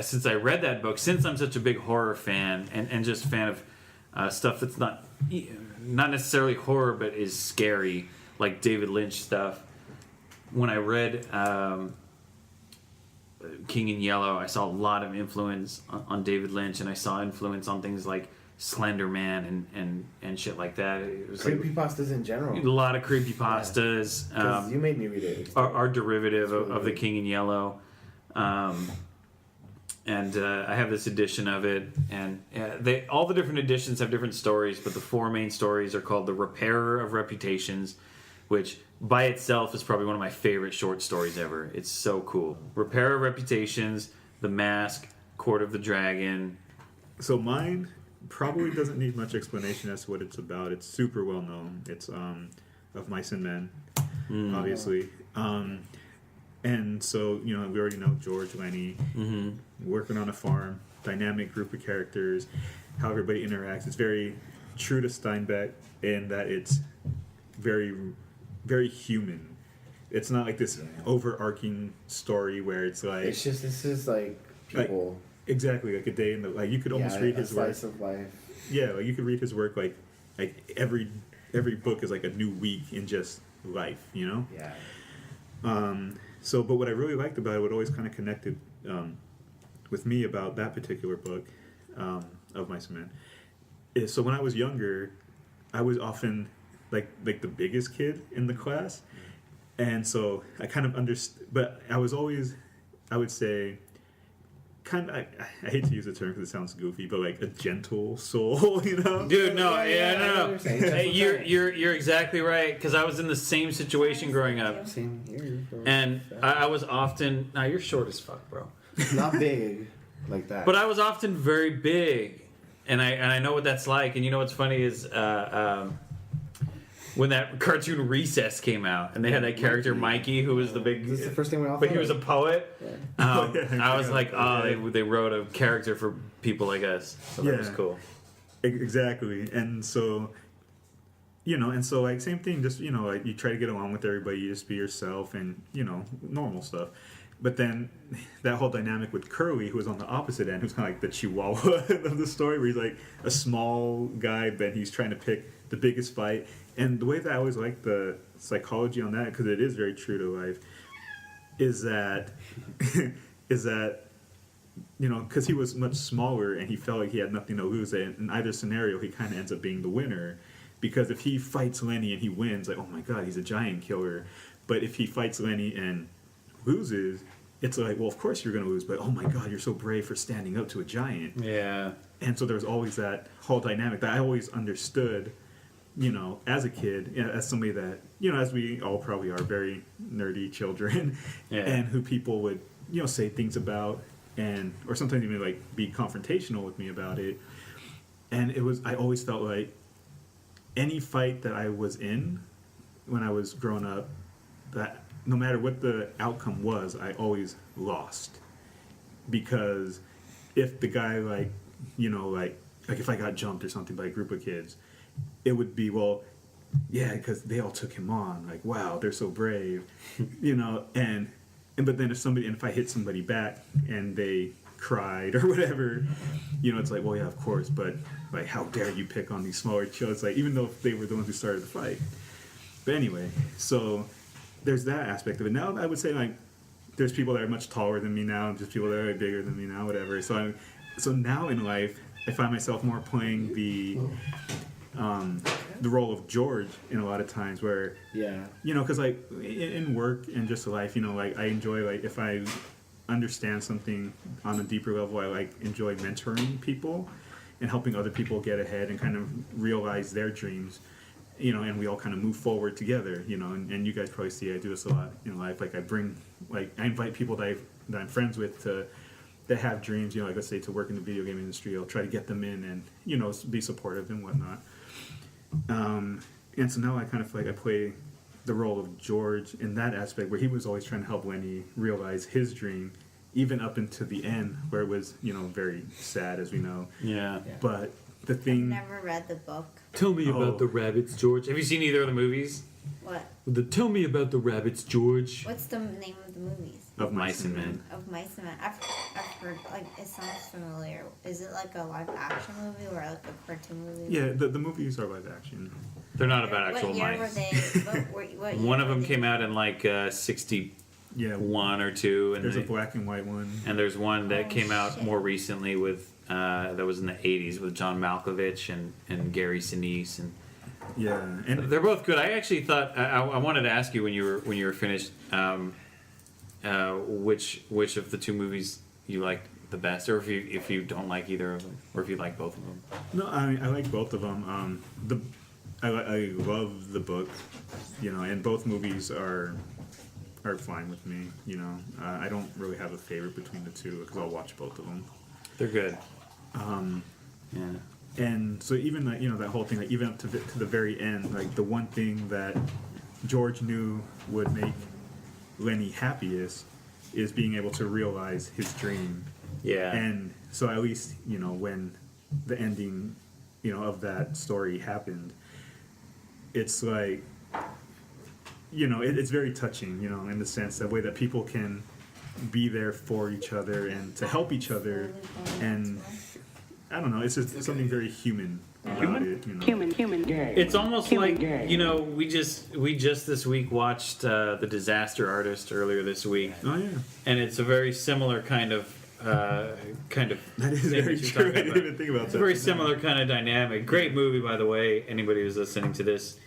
since I read that book, since I'm such a big horror fan and just fan of stuff that's not necessarily horror but is scary, like David Lynch stuff, when I read King in Yellow, I saw a lot of influence on David Lynch, and I saw influence on things like Slender Man and shit like that. It was Creepypastas in general. a lot of creepypastas. Yeah. 'Cause you made me read it. Are derivative really of The good. King in Yellow. And I have this edition of it, and all the different editions have different stories, but the 4 main stories are called The Repairer of Reputations, which by itself is probably one of my favorite short stories ever. It's so cool. Repairer of Reputations, The Mask, Court of the Dragon. So mine probably doesn't need much explanation as to what it's about. It's super well known. It's of Mice and Men, obviously. And so, you know, we already know George, Lenny, working on a farm, dynamic group of characters, how everybody interacts. It's very true to Steinbeck in that it's very, very human. It's not like this overarching story where it's like... It's just, this is like people. Exactly, like a day in the... Like, you could almost read his work. Slice of life. Yeah, like you could read his work like every book is like a new week in just life, you know? Yeah. So, but what I really liked about it, what always kind of connected with me about that particular book of Mice and Men, is so when I was younger, I was often like the biggest kid in the class, and so I kind of understood. But I was always, I would say, kind of. I hate to use the term because it sounds goofy, but like a gentle soul, you know? Dude, no, I no. know what you're saying. That's Hey, what I'm saying. you're exactly right, because I was in the same situation growing up. Same here. Bro. And I was often... Nah, you're short as fuck, bro. Not big like that. But I was often very big, and I know what that's like. And you know what's funny is when that cartoon Recess came out, and they had that character Mikey, who was the big... This is the first thing we all But thought he was a of. poet. Yeah. I was like, oh, they wrote a character for people like us. So that was Yeah. cool. Exactly, and so, you know, and so like same thing, just, you know, like you try to get along with everybody, you just be yourself, and, you know, normal stuff. But then that whole dynamic with Curly, who was on the opposite end, who's kind of like the chihuahua of the story, where he's like a small guy, but he's trying to pick the biggest fight. And the way that I always like the psychology on that, because it is very true to life, is that you know, because he was much smaller and he felt like he had nothing to lose. And in either scenario, he kind of ends up being the winner, because if he fights Lenny and he wins, like, oh my god, he's a giant killer. But if he fights Lenny and loses, it's like, well, of course you're going to lose, but oh my god, you're so brave for standing up to a giant. Yeah. And so there's always that whole dynamic that I always understood, you know, as a kid, you know, as somebody that, you know, as we all probably are, very nerdy children, Yeah. and who people would, you know, say things about, and or sometimes even like be confrontational with me about it. And it was, I always felt like any fight that I was in when I was growing up, that no matter what the outcome was, I always lost. Because if the guy, like, you know, like if I got jumped or something by a group of kids, it would be, well, yeah, because they all took him on. Like, wow, they're so brave, you know. And but then if I hit somebody back and they cried or whatever, you know, it's like, well, yeah, of course, but like, how dare you pick on these smaller children? It's like, even though they were the ones who started the fight. But anyway, so there's that aspect of it. Now I would say, like, there's people that are much taller than me now, and just people that are bigger than me now, whatever. So now in life, I find myself more playing the role of George in a lot of times, where, Yeah. you know, because like in work and just life, you know, like I enjoy, like, if I understand something on a deeper level, I like enjoy mentoring people, and helping other people get ahead and kind of realize their dreams, you know, and we all kind of move forward together, you know, and you guys probably see I do this a lot in life. Like I invite people that I'm friends with that have dreams, you know, like let's say to work in the video game industry. I'll try to get them in and, you know, be supportive and whatnot. And so now I kind of feel like I play the role of George in that aspect where he was always trying to help Lenny realize his dream, even up into the end where it was, you know, very sad, as we know. Yeah. But the thing... Never read the book. Tell me Oh. about the rabbits, George. Have you seen either of the movies? What? Tell me about the rabbits, George. What's the name of the movies? Of Mice and Men. Of Mice and Men. I've heard, like, it sounds familiar. Is it like a live action movie or like a cartoon movie? Yeah, the movies are live action. They're not about actual What year mice. were they? What year One of were them they? came out in like 61 Yeah, or 2, and there's a black and white one. and there's one that Oh, came out shit. more recently with that was in the 80s with John Malkovich and Gary Sinise, and Yeah, and they're both good. I actually thought I wanted to ask you when you were finished, which of the two movies you liked the best, or if you don't like either of them, or if you like both of them. no, I like both of them. I love the book, you know, and both movies are fine with me. You know, I don't really have a favorite between the two because I'll watch both of them. They're good. Yeah. And so even that, you know, that whole thing, like even up to the very end, like the one thing that George knew would make Lenny happiest is being able to realize his dream. Yeah. And so at least, you know, when the ending, you know, of that story happened, it's like, you know, it's very touching, you know, in the sense that way that people can be there for each other and to help each other. And I don't know, it's just something very human about it, you know. Human. Gay. It's almost Human like gay. you know we just this week watched The Disaster Artist earlier this week, Oh yeah, and it's a very similar kind of that is thing very that you're true. talking I didn't about. even think about It's that. a very similar kind of dynamic. Great movie, by the way. Anybody who's listening to this,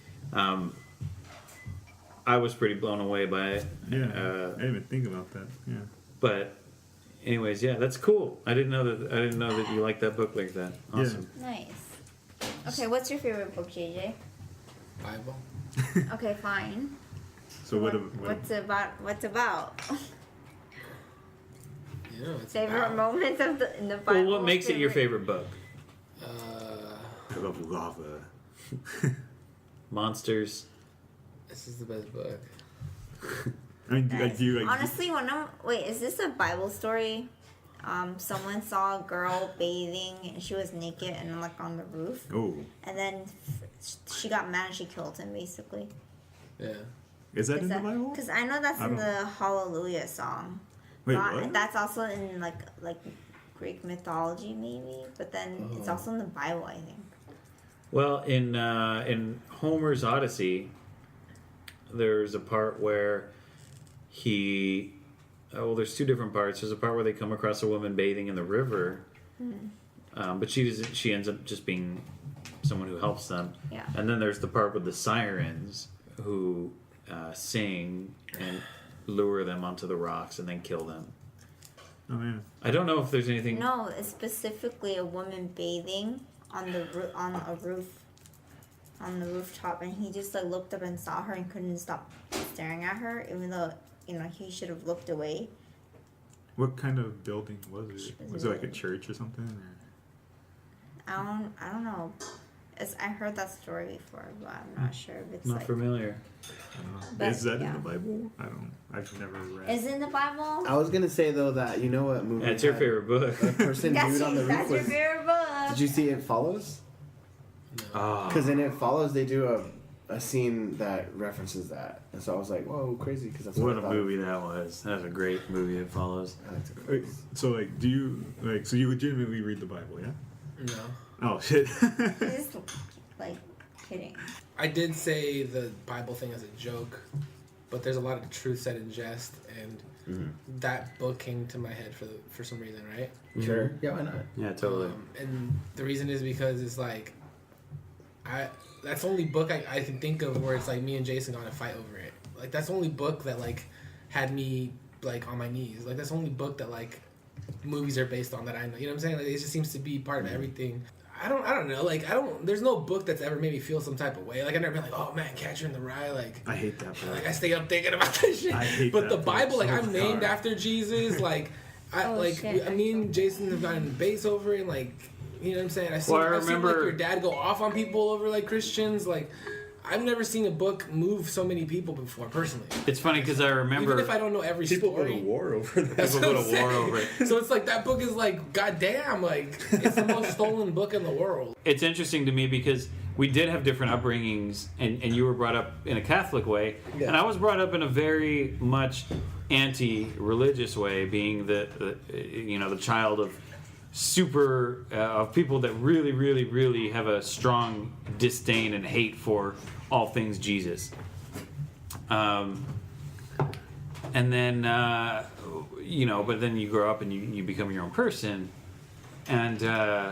I was pretty blown away by it. Yeah, I didn't even think about that. Yeah. But, anyways, yeah, that's cool. I didn't know that you liked that book like that. Awesome. Nice. Okay, what's your favorite book, JJ? Bible. Okay, fine. So What's about? You know, it's Favorite about, moments in the Bible? Well, what makes it your favorite book? I love lava. Monsters. This is the best book. I mean, Nice. do you like? Honestly, wait, is this a Bible story? Someone saw a girl bathing and she was naked and like on the roof, Oh, and then she got mad and she killed him basically. Yeah. is that in the Bible? Because I know that's I in don't- the Hallelujah song. Wait, But what? that's also in like Greek mythology maybe, but then it's also in the Bible, I think. Well, in Homer's Odyssey, there's a part where there's two different parts. There's a part where they come across a woman bathing in the river, but she ends up just being someone who helps them. Yeah. And then there's the part with the sirens who sing and lure them onto the rocks and then kill them. Oh yeah. I don't know if there's anything. No, it's specifically a woman bathing on the on a roof, on the rooftop, and he just like looked up and saw her and couldn't stop staring at her, even though he should have looked away. What kind of building was it? Was it like a church or something? Or? I don't know. I heard that story before, but I'm not sure if it's Not like. familiar. I don't know. But, Is that yeah. in the Bible? I've never read. Is it in the Bible? I was gonna say though that you know what movie? Yeah, it's your had favorite book. A person That's, dude on the that's roof your was. favorite book. Did you see It Follows? Oh. Because in It Follows they do a scene that references that, and so I was like, whoa, crazy! Because that's What I a thought. movie that was. That was a great movie that follows. I liked it. Wait, so like, do you like? So you legitimately read the Bible, yeah? No. Oh shit. Just like kidding. I did say the Bible thing as a joke, but there's a lot of truth said in jest, and that book came to my head for some reason, right? Sure. Yeah, why not? Yeah, totally. And the reason is because it's like, that's the only book I can think of where it's like me and Jason got to fight over it. Like that's the only book that like had me like on my knees. Like that's the only book that like movies are based on that I know. You know what I'm saying? Like it just seems to be part of everything. I don't know. Like, there's no book that's ever made me feel some type of way. Like, I've never been like, oh man, Catcher in the Rye. Like, I hate that book. like I stay up thinking about that shit. I hate but that the book Bible, like, so I'm named hard. after Jesus. Like, Shit, me and Jason have gotten base over it. And, like, you know what I'm saying? I've seen like remember- your dad go off on people over like Christians. Like, I've never seen a book move so many people before, personally. It's funny because I remember Even if I don't know every People go story. to war over that. That's people what go I'm to war saying. over it. So it's like that book is like, goddamn, like it's the most stolen book in the world. It's interesting to me because we did have different upbringings, and you were brought up in a Catholic way, Yeah. and I was brought up in a very much anti-religious way, being the child of of people that really have a strong disdain and hate for all things Jesus. And then but then you grow up and you become your own person, and the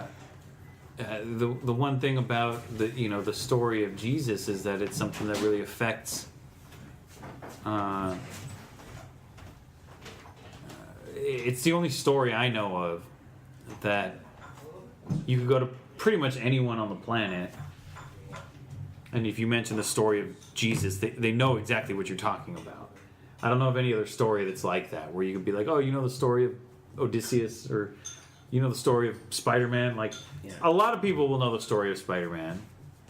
one thing about the story of Jesus is that it's something that really affects it's the only story I know of that you could go to pretty much anyone on the planet, and if you mention the story of Jesus, they know exactly what you're talking about. I don't know of any other story that's like that, where you could be like, oh, you know the story of Odysseus, or you know the story of Spider-Man. Like, a lot of people will know the story of Spider-Man,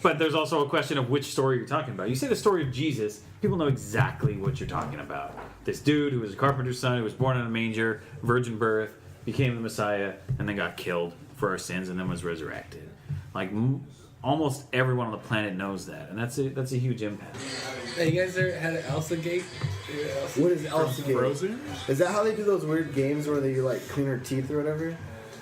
but there's also a question of which story you're talking about. You say the story of Jesus, people know exactly what you're talking about. This dude who was a carpenter's son, who was born in a manger, virgin birth, became the Messiah, and then got killed for our sins, and then was resurrected. Like, almost everyone on the planet knows that, and that's a huge impact. Hey, you guys ever had an Elsa Gate? What is Elsa Gate? Frozen? Is that how they do those weird games where they like clean her teeth or whatever?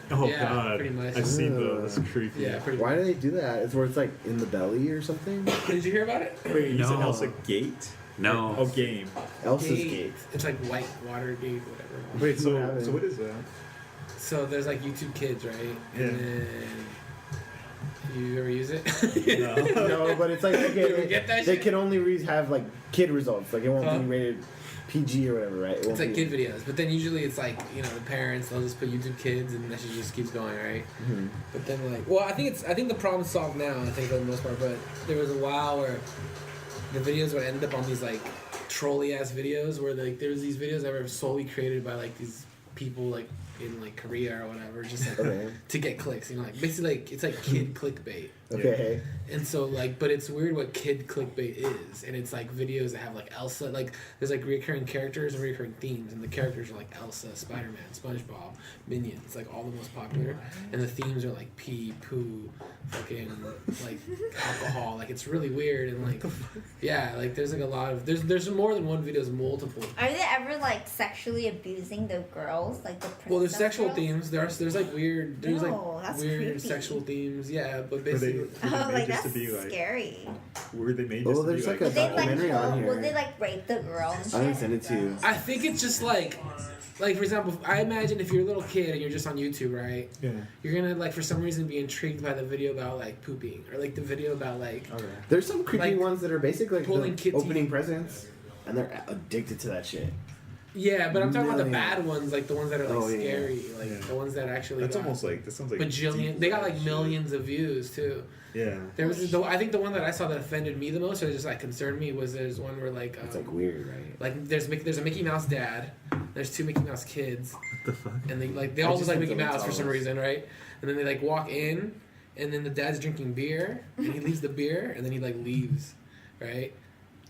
Oh Yeah, god, pretty much. I've seen those. It's creepy. Yeah, pretty Why much. do they do that? It's where it's like in the belly or something. Did you hear about it? Wait, you said No. Elsa Gate? No. Oh, game. Elsa's Gate. It's like White Water Gate, whatever. Wait, so happened? what is that? So there's like YouTube Kids, right? Yeah. And then you ever use it? No. No, but it's like You ever okay, get that they shit? can only have like kid results. Like it won't Huh? be rated PG or whatever, right? It won't It's like be- kid videos, but then usually it's like, you know, the parents, they'll just put YouTube Kids and that shit just keeps going, right? Mhm. But then like, well, I think the problem's solved now, I think for the most part, but there was a while where the videos would end up on these like trolly ass videos where like there was these videos that were solely created by like these people like in like Korea or whatever, just like Okay. to get clicks, you know, like basically like it's like kid clickbait. Okay. And so, like, but it's weird what kid clickbait is. And it's, like, videos that have, like, Elsa. Like, there's, like, recurring characters and recurring themes. And the characters are, like, Elsa, Spider-Man, SpongeBob, Minions. Like, all the most popular. And the themes are, like, pee, poo, fucking, like, alcohol. Like, it's really weird. And, like, yeah, like, there's, like, a lot of... There's more than one video. There's multiple. Are they ever like sexually abusing the girls, like the princess Well, there's sexual girls? themes. There's, like, weird... There's, No, like, that's weird creepy. sexual themes. Yeah, but Were they, basically... were they Oh, made like just that's to be like? scary. Were they made Oh, just to there's be like like? a Would they like documentary on kill? here. Would they like rape the girl and I didn't shit? send it to you. I think it's just, like, for example, I imagine if you're a little kid and you're just on YouTube, right? Yeah. You're gonna like for some reason be intrigued by the video about like pooping or like the video about like Okay. There's some creepy Like, ones that are basically like pulling the kids' opening presents, and they're addicted to that shit. yeah, but I'm talking about the Millions. bad ones, like the ones that are like Oh, yeah. scary, like Yeah. the ones that actually That's got almost like that sounds like bajillion. deep They got like shit. millions of views too. Yeah. There was I think the one that I saw that offended me the most or just like concerned me was there's one where like It's like weird, right? like there's a Mickey Mouse dad, there's two Mickey Mouse kids, What the fuck? and they I all just look like think Mickey the Mouse for some Lentales. reason, right? And then they like walk in, and then the dad's drinking beer, and he leaves the beer, and then he like leaves, right?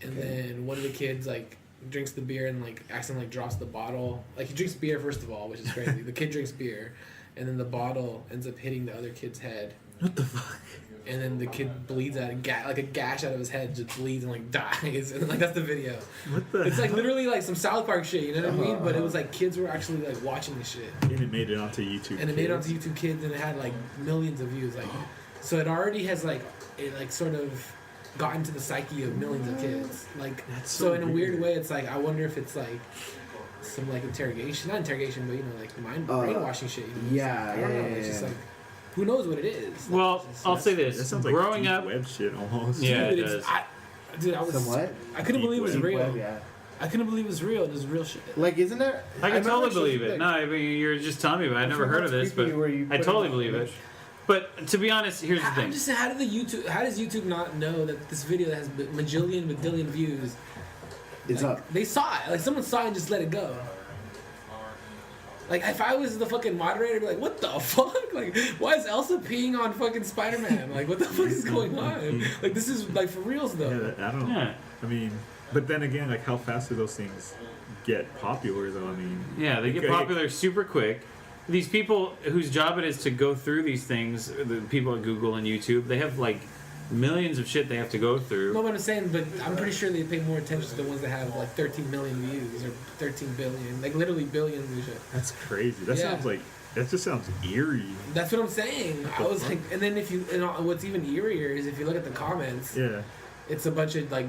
And then one of the kids like drinks the beer and like accidentally like drops the bottle. Like he drinks beer first of all, which is crazy. The kid drinks beer, and then the bottle ends up hitting the other kid's head. What the fuck? And then the kid bleeds out, like a gash out of his head, just bleeds and like dies, and like that's the video. What the? It's like hell? literally like some South Park shit, you know what I mean? But it was like kids were actually like watching the shit, And it made it onto YouTube. and it made it Kids. onto YouTube Kids, and it had like millions of views. Like, so it already has like it like sort of gotten to the psyche of millions of kids. Like, That's so so in a weird weird. way, it's like I wonder if it's like some like interrogation, not interrogation, but you know like mind Uh, brainwashing shit. You know? yeah, I don't know. yeah, It's yeah, just yeah. like who knows what it is. Like, Well, it's just- I'll say That this: sounds like growing deep up, web shit almost. Yeah. Dude, it does. Dude, I was. Somewhat. I couldn't Deep believe it was web. real. Web, yeah. I couldn't believe it was real. It was real shit. Like, isn't there? I can remember totally shows believe it. like- No, I mean you're just telling me, but I I'm never sure heard of that's this, but creepy where you I put totally it on believe it. image. But to be honest, here's the I'm thing. just saying, how does YouTube not know that this video that has majillion views? It's like, up. They saw it. Like someone saw it and just let it go. Like if I was the fucking moderator, I'd be like, what the fuck? Like, why is Elsa peeing on fucking Spider-Man? Like, what the fuck is going on? Like, this is like for reals though. Yeah, I don't. Yeah. I mean, but then again, like, how fast do those things get popular? Though, I mean. Yeah, they get Okay. popular super quick. These people whose job it is to go through these things, the people at Google and YouTube, they have like millions of shit they have to go through. No, what I'm saying, but I'm pretty sure they pay more attention to the ones that have like 13 million views or 13 billion, like literally billions and shit. That's crazy. That Yeah. sounds like. That just sounds eerie. That's what I'm saying. I was like, and then if you, and what's even eerier is if you look at the comments, Yeah. it's a bunch of like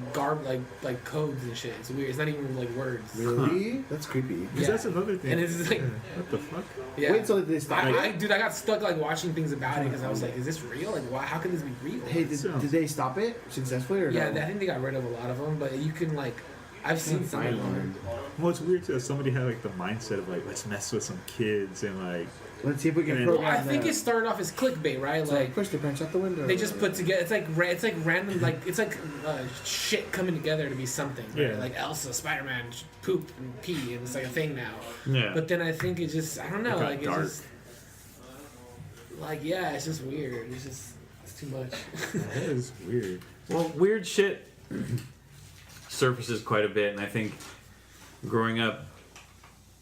like codes and shit. It's weird. It's not even like words. Really? That's creepy. Because that's another thing. And it's just like, What the fuck? yeah. Wait till they stop. Dude, I got stuck like watching things about it because I was like, is this real? Like, why? How can this be real? Hey, did they stop it successfully or yeah, no? I think they got rid of a lot of them, but you can like, I've seen some of Find them. one. Well, it's weird too. Somebody had like the mindset of like, let's mess with some kids and like. Let's see if we can Well, program Well, I think that. it started off as clickbait, right? So, Like push the bench out the window. they just put together. It's like random, like it's like shit coming together to be something. Right? Yeah. Like Elsa, Spider-Man, poop and pee, and it's like a thing now. Yeah. But then I think it just, I don't know, It got like it's dark. just, like yeah, it's just weird. It's too much. That is weird. Well, weird shit surfaces quite a bit, and I think growing up,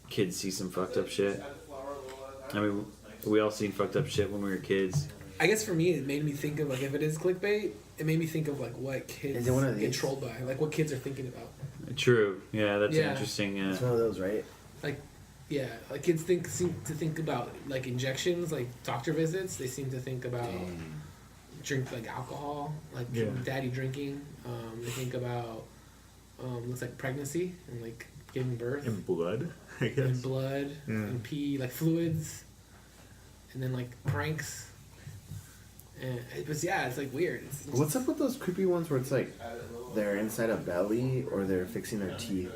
kids see some fucked up shit. I mean, we all seen fucked up shit when we were kids. I guess for me, it made me think of like if it is clickbait, it made me think of like what kids Is it one of get these? trolled by, like what kids are thinking about. True. Yeah, that's Yeah. interesting. It's one of those, right? Yeah, like kids seem to think about like injections, like doctor visits. They seem to think about drink like alcohol, like Yeah. daddy drinking. They think about looks like pregnancy and like giving birth And blood, I guess. and blood Yeah. and pee, like fluids, and then like pranks. And but yeah, it's like weird. It's What's up with those creepy ones where it's like they're inside a belly or they're fixing their teeth?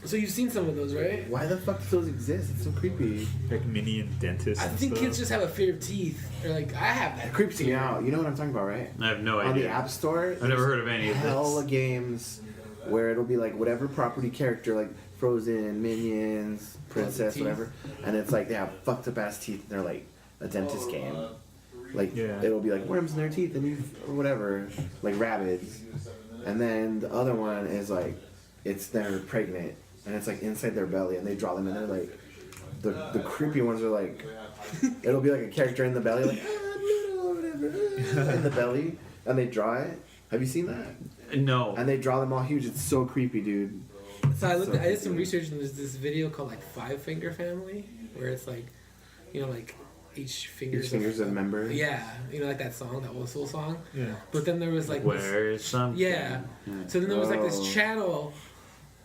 So you've seen some of those, right? Why the fuck do those exist? It's so creepy. Like minion dentists. I and think stuff. kids just have a fear of teeth. Or like I have that. It creeps me fear. out. You know what I'm talking about, right? I have no On the idea. App Store, I've never heard of any of hella this. games where it'll be like whatever property character, like Frozen, Minions, Princess, teeth. whatever, and it's like they have fucked up ass teeth. And they're like a dentist game. Like Yeah. it'll be like worms in their teeth and or whatever, like rabbits. And then the other one is like they're pregnant and it's like inside their belly and they draw them in there like the creepy ones are like it'll be like a character in the belly like noodle or whatever in the belly and they draw it. Have you seen that? No. And they draw them all huge. It's so creepy, dude. So I looked. So I did some creepy. research and there's this video called like Five Finger Family, where it's like, you know, like each finger's Each finger's a member. Yeah, you know, like that song, that old soul song. Yeah. But then there was like this- Where is something? yeah. So then there was like Oh. this channel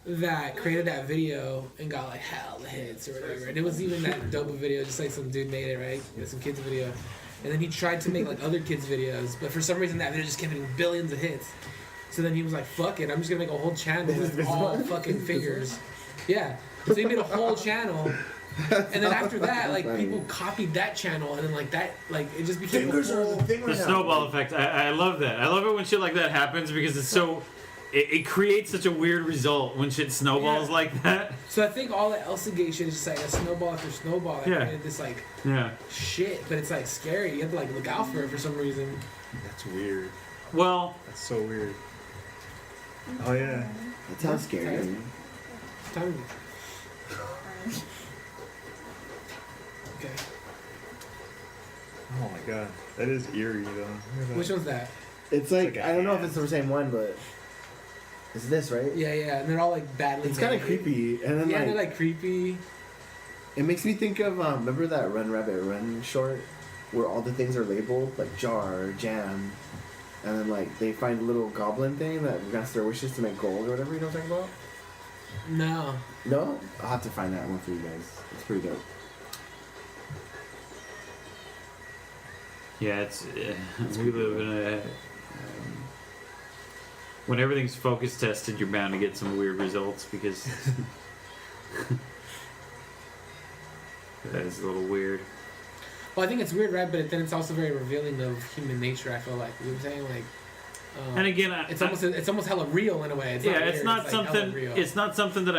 that created that video and got like hell hits or whatever. And it was even that dope of video, just like some dude made it, right? It was some kids video. And then he tried to make like other kids videos, but for some reason that video just kept getting billions of hits. So then he was like, fuck it, I'm just gonna make a whole channel with all fucking fingers. Yeah. So he made a whole channel. And then after that, like Funny. people copied that channel, and then like that, like it just became Fingers a are whole. the thing The right now. snowball effect. I love that. I love it when shit like that happens because it's so. It creates such a weird result when shit snowballs Yeah. like that. So I think all the Elsa gay shit is just like a snowball after snowball that Yeah. created this like Yeah. shit, but it's like scary. You have to like look out for it for some reason. That's weird. Well, That's so weird. Oh yeah. That sounds scary. Okay. Time. Okay. Oh my god. That is eerie though. Look at that. Which one's that? It's like, It's like a I don't know if hand. it's the same one, but it's this, right? Yeah, yeah, and they're all like badly. It's kind of made. creepy, and then Yeah, like, they're like creepy. it makes me think of remember that Run Rabbit Run short where all the things are labeled like jar, jam, and then like they find a little goblin thing that grants their wishes to make gold or whatever. You know what I'm talking about? No. No, I'll have to find that one for you guys. It's pretty dope. yeah, it's we live in a. When everything's focus tested, you're bound to get some weird results because that is a little weird. Well, I think it's weird, right? But then it's also very revealing of human nature. I feel like, you know what I'm saying, like. And again, It's almost hella real in a way. It's yeah, not it's weird, not like hella something. real. It's not something that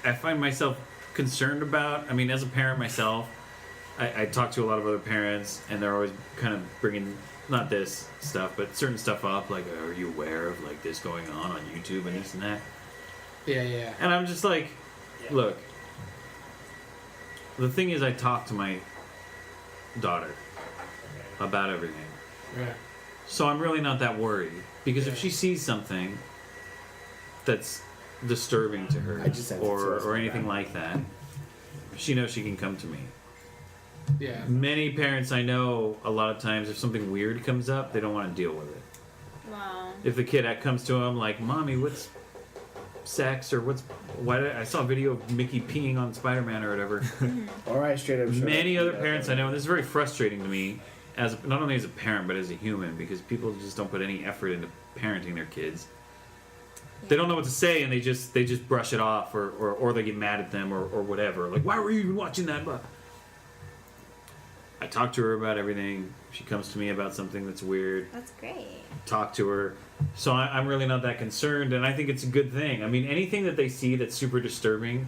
I find myself concerned about. I mean, as a parent myself, I talk to a lot of other parents, and they're always kind of bringing not this stuff, but certain stuff up. Like, are you aware of like this going on YouTube and this and that? Yeah. And I'm just like, look. The thing is, I talk to my daughter about everything. Yeah. So I'm really not that worried because if she sees something that's disturbing to her I just sent it to us or like anything that. like that, she knows she can come to me. Yeah. Many parents I know, a lot of times, if something weird comes up, they don't want to deal with it. Wow. If the kid comes to them like, "Mommy, what's sex?" or I saw a video of Mickey peeing on Spider-Man or whatever. All right, straight up. shut Many up. other parents I know, and this is very frustrating to me, as not only as a parent but as a human, because people just don't put any effort into parenting their kids. They don't know what to say, and they just brush it off, or they get mad at them, or whatever. Like, why were you even watching that? But I talk to her about everything. She comes to me about something that's weird. That's great. Talk to her. So I'm really not that concerned, and I think it's a good thing. I mean, anything that they see that's super disturbing,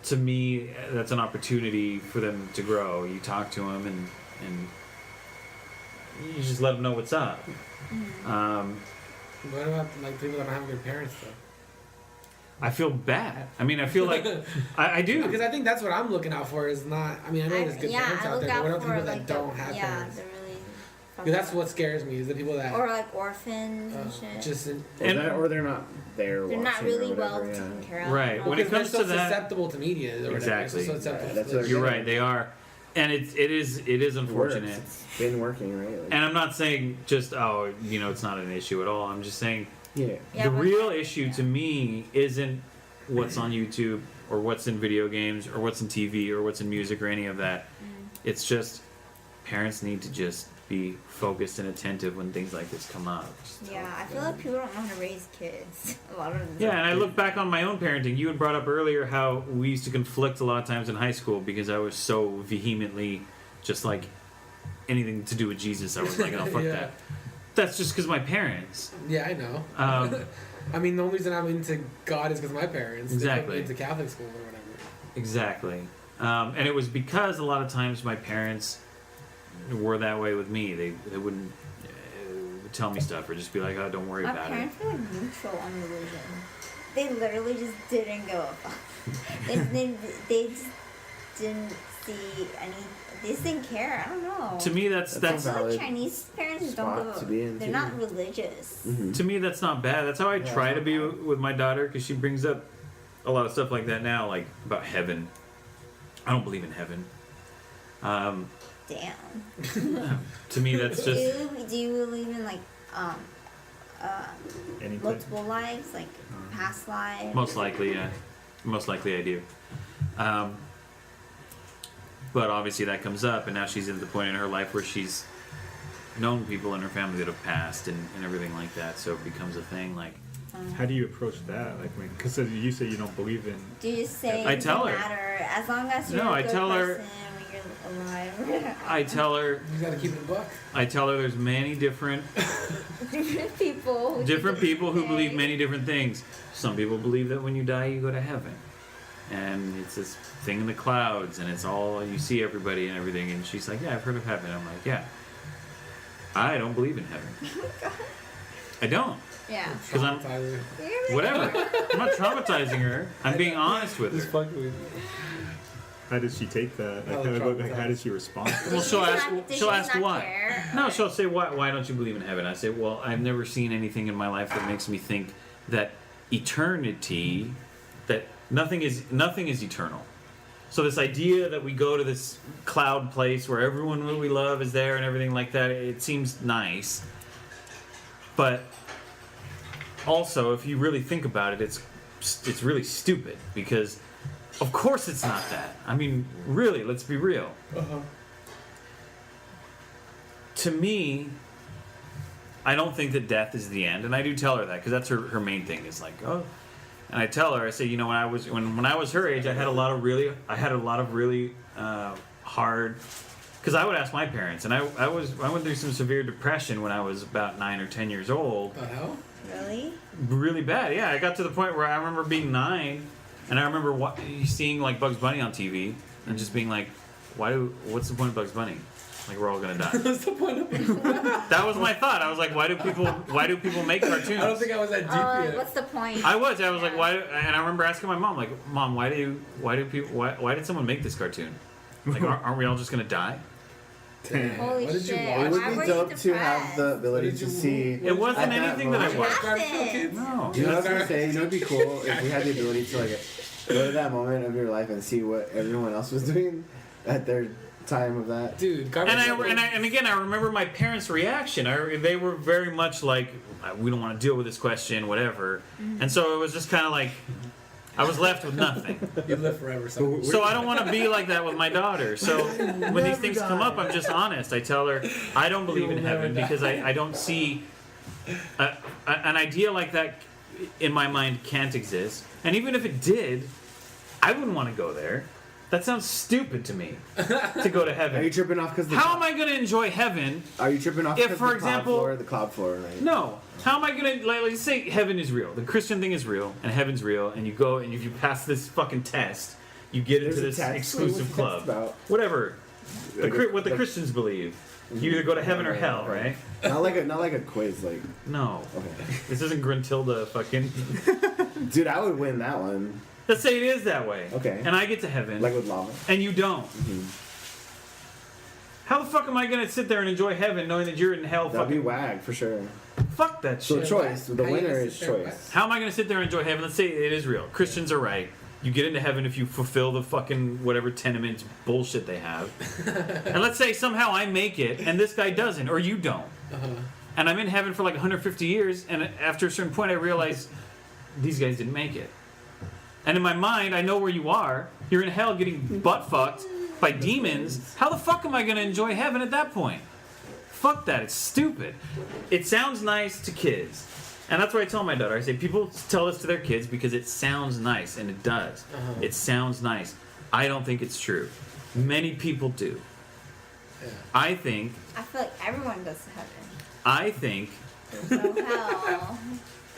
to me, that's an opportunity for them to grow. You talk to them, and you just let them know what's up. What about like people that don't have good parents though? I feel bad. I mean, I feel like I do. Because I think that's what I'm looking out for. Is not. I mean, I know there's good parents I out look there, but what out about for people like that don't have yeah, parents? they're really. Because that's what scares me. Is the people that Or like orphans and shit. just. Or they're not there. They're not watching really or whatever, well yeah. taken care of. Right. you know? When it Because comes they're to so that, susceptible to media. Or whatever. Exactly. They're so susceptible That's to what- you're right. They are, and it is It works. unfortunate. It's been working, right? Like, And I'm not saying just it's not an issue at all. I'm just saying yeah. Yeah, the but- real issue to me isn't what's on YouTube or what's in video games or what's in TV or what's in music or any of that. It's just parents need to just be focused and attentive when things like this come up. Just Yeah, I feel like people don't know how to raise kids. A lot of them. Yeah, and I look back on my own parenting. You had brought up earlier how we used to conflict a lot of times in high school because I was so vehemently just like anything to do with Jesus. I was like, oh, fuck Yeah. that. That's just because my parents. Yeah, I know. I mean, the only reason I'm into God is because my parents. Exactly. They put me into Catholic school or whatever. Exactly. And it was because a lot of times my parents were that way with me. They wouldn't tell me stuff or just be like, oh, don't worry My about it. parents were like neutral on religion. They literally just didn't give a fuck. they just didn't see any. They just didn't care. I don't know. To me, that's That's I a feel like valid Chinese parents don't spot give a. to be in, They're too. not religious. to me that's not bad. That's how I try to be with my daughter because she brings up a lot of stuff like that now, like about heaven. I don't believe in heaven. Damn. To me, that's just Do you believe in like Anything. multiple lives, like past lives? most likely, yeah. Most likely, I do. But obviously, that comes up, and now she's at the point in her life where she's known people in her family that have passed and everything like that. So it becomes a thing. Like, How do you approach that? Like, because you say you don't believe in. Do you say I it tell doesn't her. matter as long as you're No, a I good tell her- person when you're alive? I tell her, You gotta keep it a buck. there's many different different people. who believe many different things. Some people believe that when you die, you go to heaven, and it's this thing in the clouds, and it's all you see everybody and everything. And she's like, "Yeah, I've heard of heaven." I'm like, "Yeah, I don't believe in heaven. I don't, Yeah. because I'm Traumatizing. whatever. I'm not traumatizing her. I'm being honest with her." fucking with you. How does she take that? Oh, Like, how does she respond? Well, she'll ask. She'll ask why. Care? No, she'll say, why don't you believe in heaven? I say, well, I've never seen anything in my life that makes me think that eternity, that nothing is eternal. So this idea that we go to this cloud place where everyone that we love is there and everything like that, it seems nice. But also, if you really think about it, it's really stupid because of course it's not that. I mean, really, let's be real. To me, I don't think that death is the end, and I do tell her that because that's her main thing. Is like, oh, and I tell her, I say, when I was her age, I had a lot of really hard, because because I would ask my parents, and I went through some severe depression when I was about 9 or 10 years old. What the hell? Really? Really bad. Yeah, I got to the point where I remember being 9, and I remember seeing like Bugs Bunny on TV, and just being like, what's the point of Bugs Bunny? Like we're all gonna die. What's the point of it? That was my thought. I was like, why do people make cartoons? I don't think I was that deep yet. What's the point? I was like, why? And I remember asking my mom, like, Mom, why did someone make this cartoon? Like, aren't we all just gonna die? Holy What did you shit. watch? It would Why were be you dope to have depressed? the ability What did to you- see. It wasn't at that anything that I moment. watched. Nothing. No. You know what I was gonna say? You know, it'd be cool if we had the ability to like go to that moment of your life and see what everyone else was doing at their time of that. Dude, garbage. And again, I remember my parents' reaction. They were very much like, we don't want to deal with this question, whatever. And so it was just kind of like, I was left with nothing. You live forever. So. So I don't want to be like that with my daughter. So when these things come up, I'm just honest. I tell her I don't believe in You'll never heaven die. because I don't see an idea like that in my mind can't exist. And even if it did, I wouldn't want to go there. That sounds stupid to me, to go to Are you heaven. tripping off because How am I going to enjoy heaven? Are you tripping off If, because for the example- cloud floor, right? No. How am I going to, like, let's say heaven is real. The Christian thing is real, and heaven's real, and you go, and if you pass this fucking test, you get into There's a this test? exclusive What's the club. test about? Whatever. What the like- Christians believe. You either go to heaven or hell, right? Not like a quiz, like No. okay. This isn't Gruntilda fucking... Dude, I would win that one. Let's say it is that way. Okay. And I get to heaven, Like with lava. and you don't. How the fuck am I going to sit there and enjoy heaven knowing that you're in hell That'd be fucking... wag for sure. Fuck that So shit. choice. The How you winner gonna is sit there and choice. How am I going to sit there and enjoy heaven? Let's say it is real. Christians are right. You get into heaven if you fulfill the fucking whatever tenement bullshit they have. And let's say somehow I make it and this guy doesn't, or you don't. And I'm in heaven for like 150 years, and after a certain point I realize these guys didn't make it. And in my mind, I know where you are. You're in hell getting butt fucked by demons. How the fuck am I going to enjoy heaven at that point? Fuck that. It's stupid. It sounds nice to kids. And that's what I tell my daughter. I say, people tell this to their kids because it sounds nice, and it does. It sounds nice. I don't think it's true. Many people do. Yeah. I think I feel like everyone goes to heaven. I think There's no hell.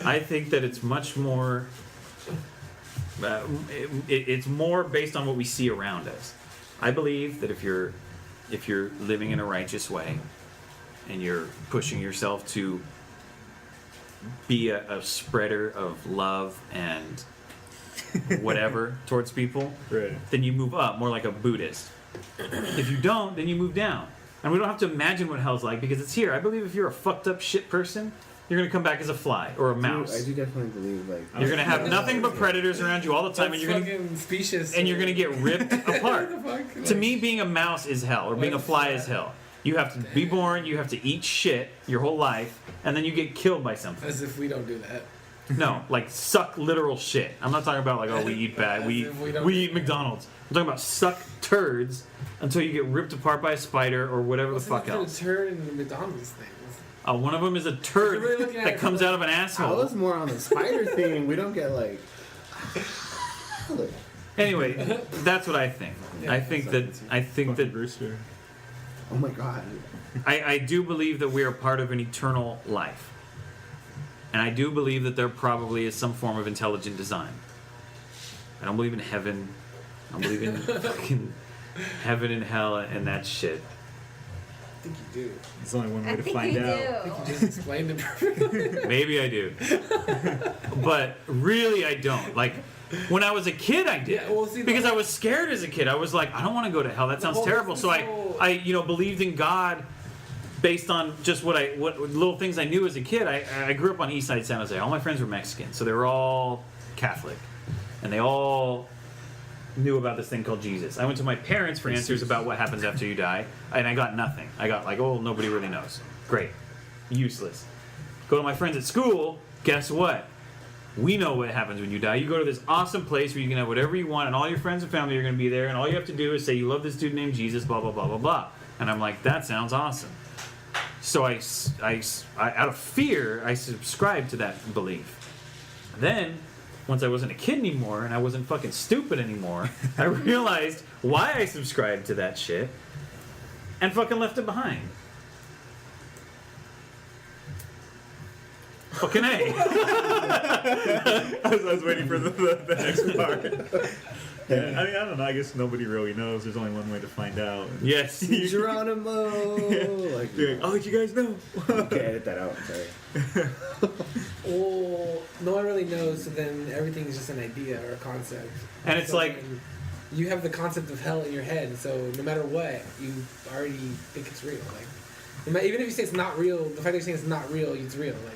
that it's much more. It's more based on what we see around us. I believe that if you're living in a righteous way, and you're pushing yourself to be a spreader of love and whatever towards people, Right. then you move up, more like a Buddhist. If you don't, then you move down. And we don't have to imagine what hell's like because it's here. I believe if you're a fucked up shit person, you're gonna come back as a fly or a mouse. I do definitely believe like You're gonna have nothing but predators around you all the time, That's and you're gonna fucking specious. get ripped apart. Fuck, To me, being a mouse is hell, or being a fly is hell. You have to be born, you have to eat shit your whole life, and then you get killed by something. As if we don't do that. No, like suck literal shit. I'm not talking about like, oh, we eat bad, we As if we don't- eat McDonald's. I'm talking about suck turds until you get ripped apart by a spider or whatever the What's fuck the else. turn in the McDonald's thing? One of them is a turd You're really looking at that it comes from out of an I asshole. was more on the spider thing. We don't get like Anyway, that's what I think. Yeah, I think that Fucking Brewster. oh my god. I do believe that we are part of an eternal life. And I do believe that there probably is some form of intelligent design. I don't believe in heaven. I don't believe in fucking heaven and hell and that shit. I think you do. There's only one way I to think find you out. do. You just explained it perfectly. Maybe I do. But really I don't. Like when I was a kid I did. Yeah, well, see, because I was scared as a kid. I was like, I don't want to go to hell. That sounds whole- terrible. So this whole- I believed in God based on just what little things I knew as a kid. I grew up on East Side San Jose. All my friends were Mexican, so they were all Catholic, and they all knew about this thing called Jesus. I went to my parents for answers about what happens after you die, and I got nothing. I got like, oh, nobody really knows. Great, useless. Go to my friends at school. Guess what? We know what happens when you die. You go to this awesome place where you can have whatever you want, and all your friends and family are going to be there, and all you have to do is say you love this dude named Jesus, blah blah blah blah blah. And I'm like, that sounds awesome. So I out of fear, I subscribed to that belief. Then, once I wasn't a kid anymore and I wasn't fucking stupid anymore, I realized why I subscribed to that shit. and fucking left it behind. Fucking A. I was waiting for the next part. Yeah, I mean, I don't know. I guess nobody really knows. There's only one way to find out. Yes. Geronimo. Like, You're like, oh, did you guys know? okay, edit that out. I'm sorry. Well, no one really knows, so then everything is just an idea or a concept. And it's So like, then you have the concept of hell in your head, so no matter what, you already think it's real. Like, even if you say it's not real, the fact that you're saying it's not real, it's real. Like,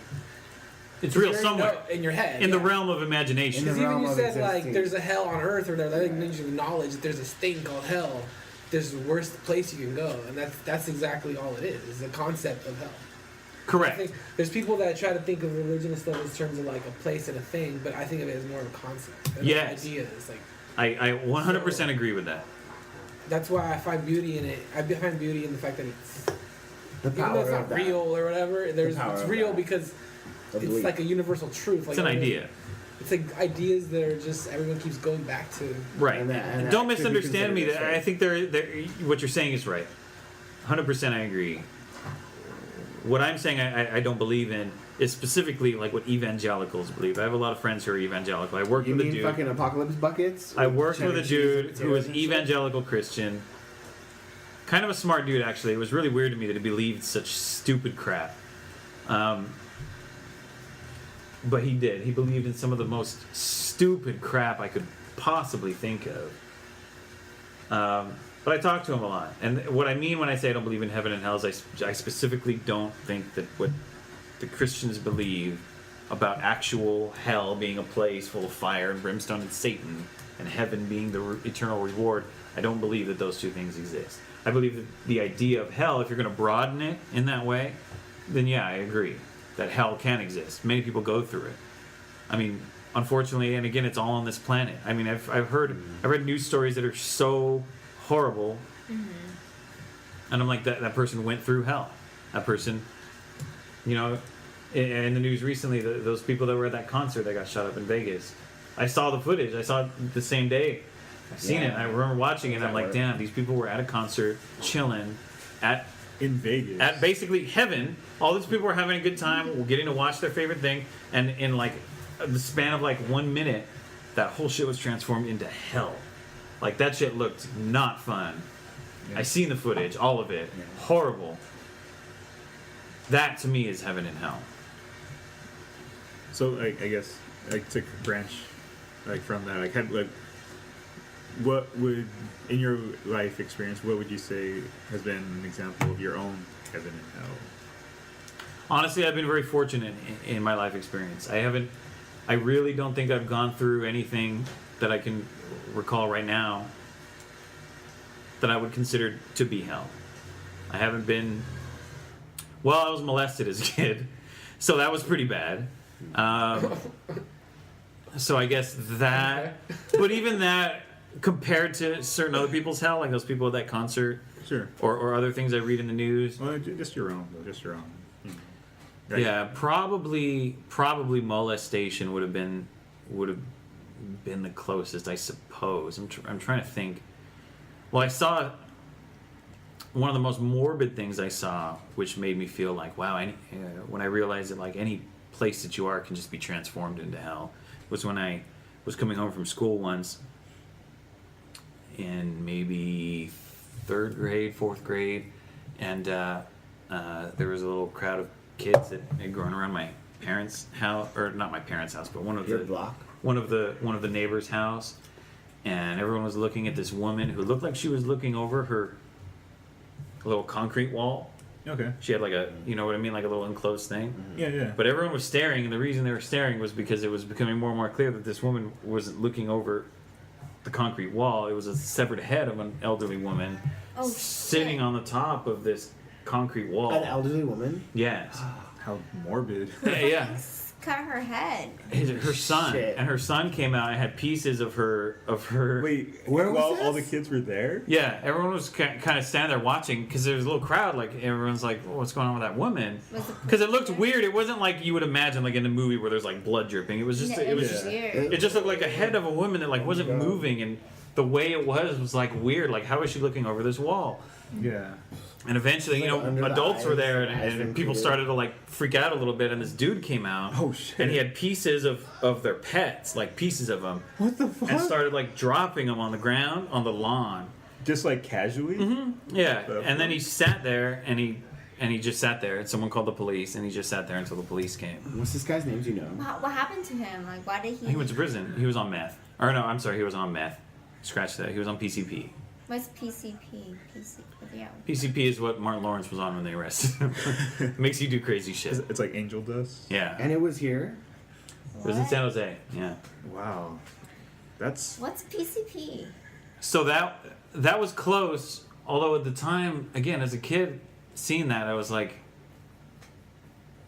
it's you real already somewhere. know in your head. In the yeah. realm of imagination. In the Because even realm you of said like existing. there's a hell on earth or whatever, that means you acknowledge that there's this thing called hell. There's the worst place you can go, and that's exactly all it is the concept of hell. I Correct. think there's people that try to think of religion and stuff in terms of like a place and a thing, but I think of it as more of a concept. And Yes. ideas. Like I 100% agree with that. that's why I find beauty in it. I find beauty in the fact that it's The even though power it's not of that. real or whatever. It's power of real that. because Of it's belief. like a universal truth. Like It's an idea. It's like ideas that are just everyone keeps going back to. Right. And that Don't could be misunderstand me. considered a I think what you're saying is right. 100% I agree. What I'm saying I don't believe in is specifically like what evangelicals believe. I have a lot of friends who are evangelical. I worked You with a mean dude. fucking apocalypse buckets? I worked with a Cheddar cheese dude and who was potatoes and shit? evangelical Christian. Kind of a smart dude, actually. It was really weird to me that he believed such stupid crap. But he did. He believed in some of the most stupid crap I could possibly think of. But I talked to him a lot. And what I mean when I say I don't believe in heaven and hell is I specifically don't think that what the Christians believe about actual hell being a place full of fire and brimstone and Satan and heaven being the eternal reward, I don't believe that those two things exist. I believe that the idea of hell, if you're going to broaden it in that way, then yeah, I agree that hell can exist. Many people go through it. I mean, unfortunately, and again, it's all on this planet. I mean, I've read news stories that are so horrible, and I'm like, that person went through hell. That person, you know, in the news recently, those people that were at that concert that got shot up in Vegas. I saw the footage. I saw it the same day. I've seen it. And I remember watching it. And I'm like, damn, these people were at a concert, chilling, In Vegas. at basically heaven. All these people were having a good time, getting to watch their favorite thing, and in like the span of like 1 minute, that whole shit was transformed into hell. Like that shit looked not fun. Yeah. I seen the footage, all of it, horrible. That to me is heaven and hell. So I guess like to branch like from that, like what would in your life experience, what would you say has been an example of your own heaven and hell? Honestly, I've been very fortunate in my life experience. I really don't think I've gone through anything that I can recall right now that I would consider to be hell. I haven't been. Well, I was molested as a kid, so that was pretty bad. So I guess that, but even that compared to certain other people's hell, like those people at that concert, Sure. or other things I read in the news. Well, just your own, though. Just your own. Like, Yeah, probably molestation would have been the closest, I suppose. I'm trying to think. Well, I saw one of the most morbid things I saw, which made me feel like, wow. When I realized that like any place that you are can just be transformed into hell, was when I was coming home from school once, in maybe 3rd grade, 4th grade, and there was a little crowd of kids that had grown around my parents' house, or not my parents' house, but one of Your the block. one of the neighbors' house, and everyone was looking at this woman who looked like she was looking over her little concrete wall. Okay. She had like a, you know what I mean, like a little enclosed thing. Yeah, yeah. But everyone was staring, and the reason they were staring was because it was becoming more and more clear that this woman wasn't looking over the concrete wall. It was a severed head of an elderly woman Oh, sitting shit. on the top of this concrete wall. An elderly woman. Yes. How morbid. Yeah. Cut her head. Her son. Shit. And her son came out and had pieces of her. Wait, Where was while this? all the kids were there? Yeah, everyone was kind of standing there watching because there was a little crowd. Like everyone's like, oh, "What's going on with that woman?" Was it Because it looked weird. It wasn't like you would imagine, like in a movie where there's like blood dripping. It was just, Yeah, it was was just, weird. it just looked like a head of a woman that like wasn't moving, and the way it was like weird. Like, how is she looking over this wall? Yeah. And eventually, you know, Like, under the adults were eyes, there, eyes and been people created. started to like freak out a little bit. And this dude came out. Oh, shit. And he had pieces of their pets, like pieces of them, What the fuck? and started like dropping them on the ground on the lawn. Just like casually? Yeah, The and then he sat there, and he just sat there, and someone called the police, and he just sat there until the police came. What's this guy's name? Do you know? What happened to him? Like, why did he? He went to prison. He was on meth. Or no, I'm sorry, he was on meth. Scratch that. He was on PCP. What's PCP? Yeah. PCP is what Martin Lawrence was on when they arrested him. Makes you do crazy shit. It's like angel dust? Yeah. And it was here. It was in San Jose. Yeah. Wow. That's... What's PCP? So that was close. Although at the time, again, as a kid, seeing that, I was like,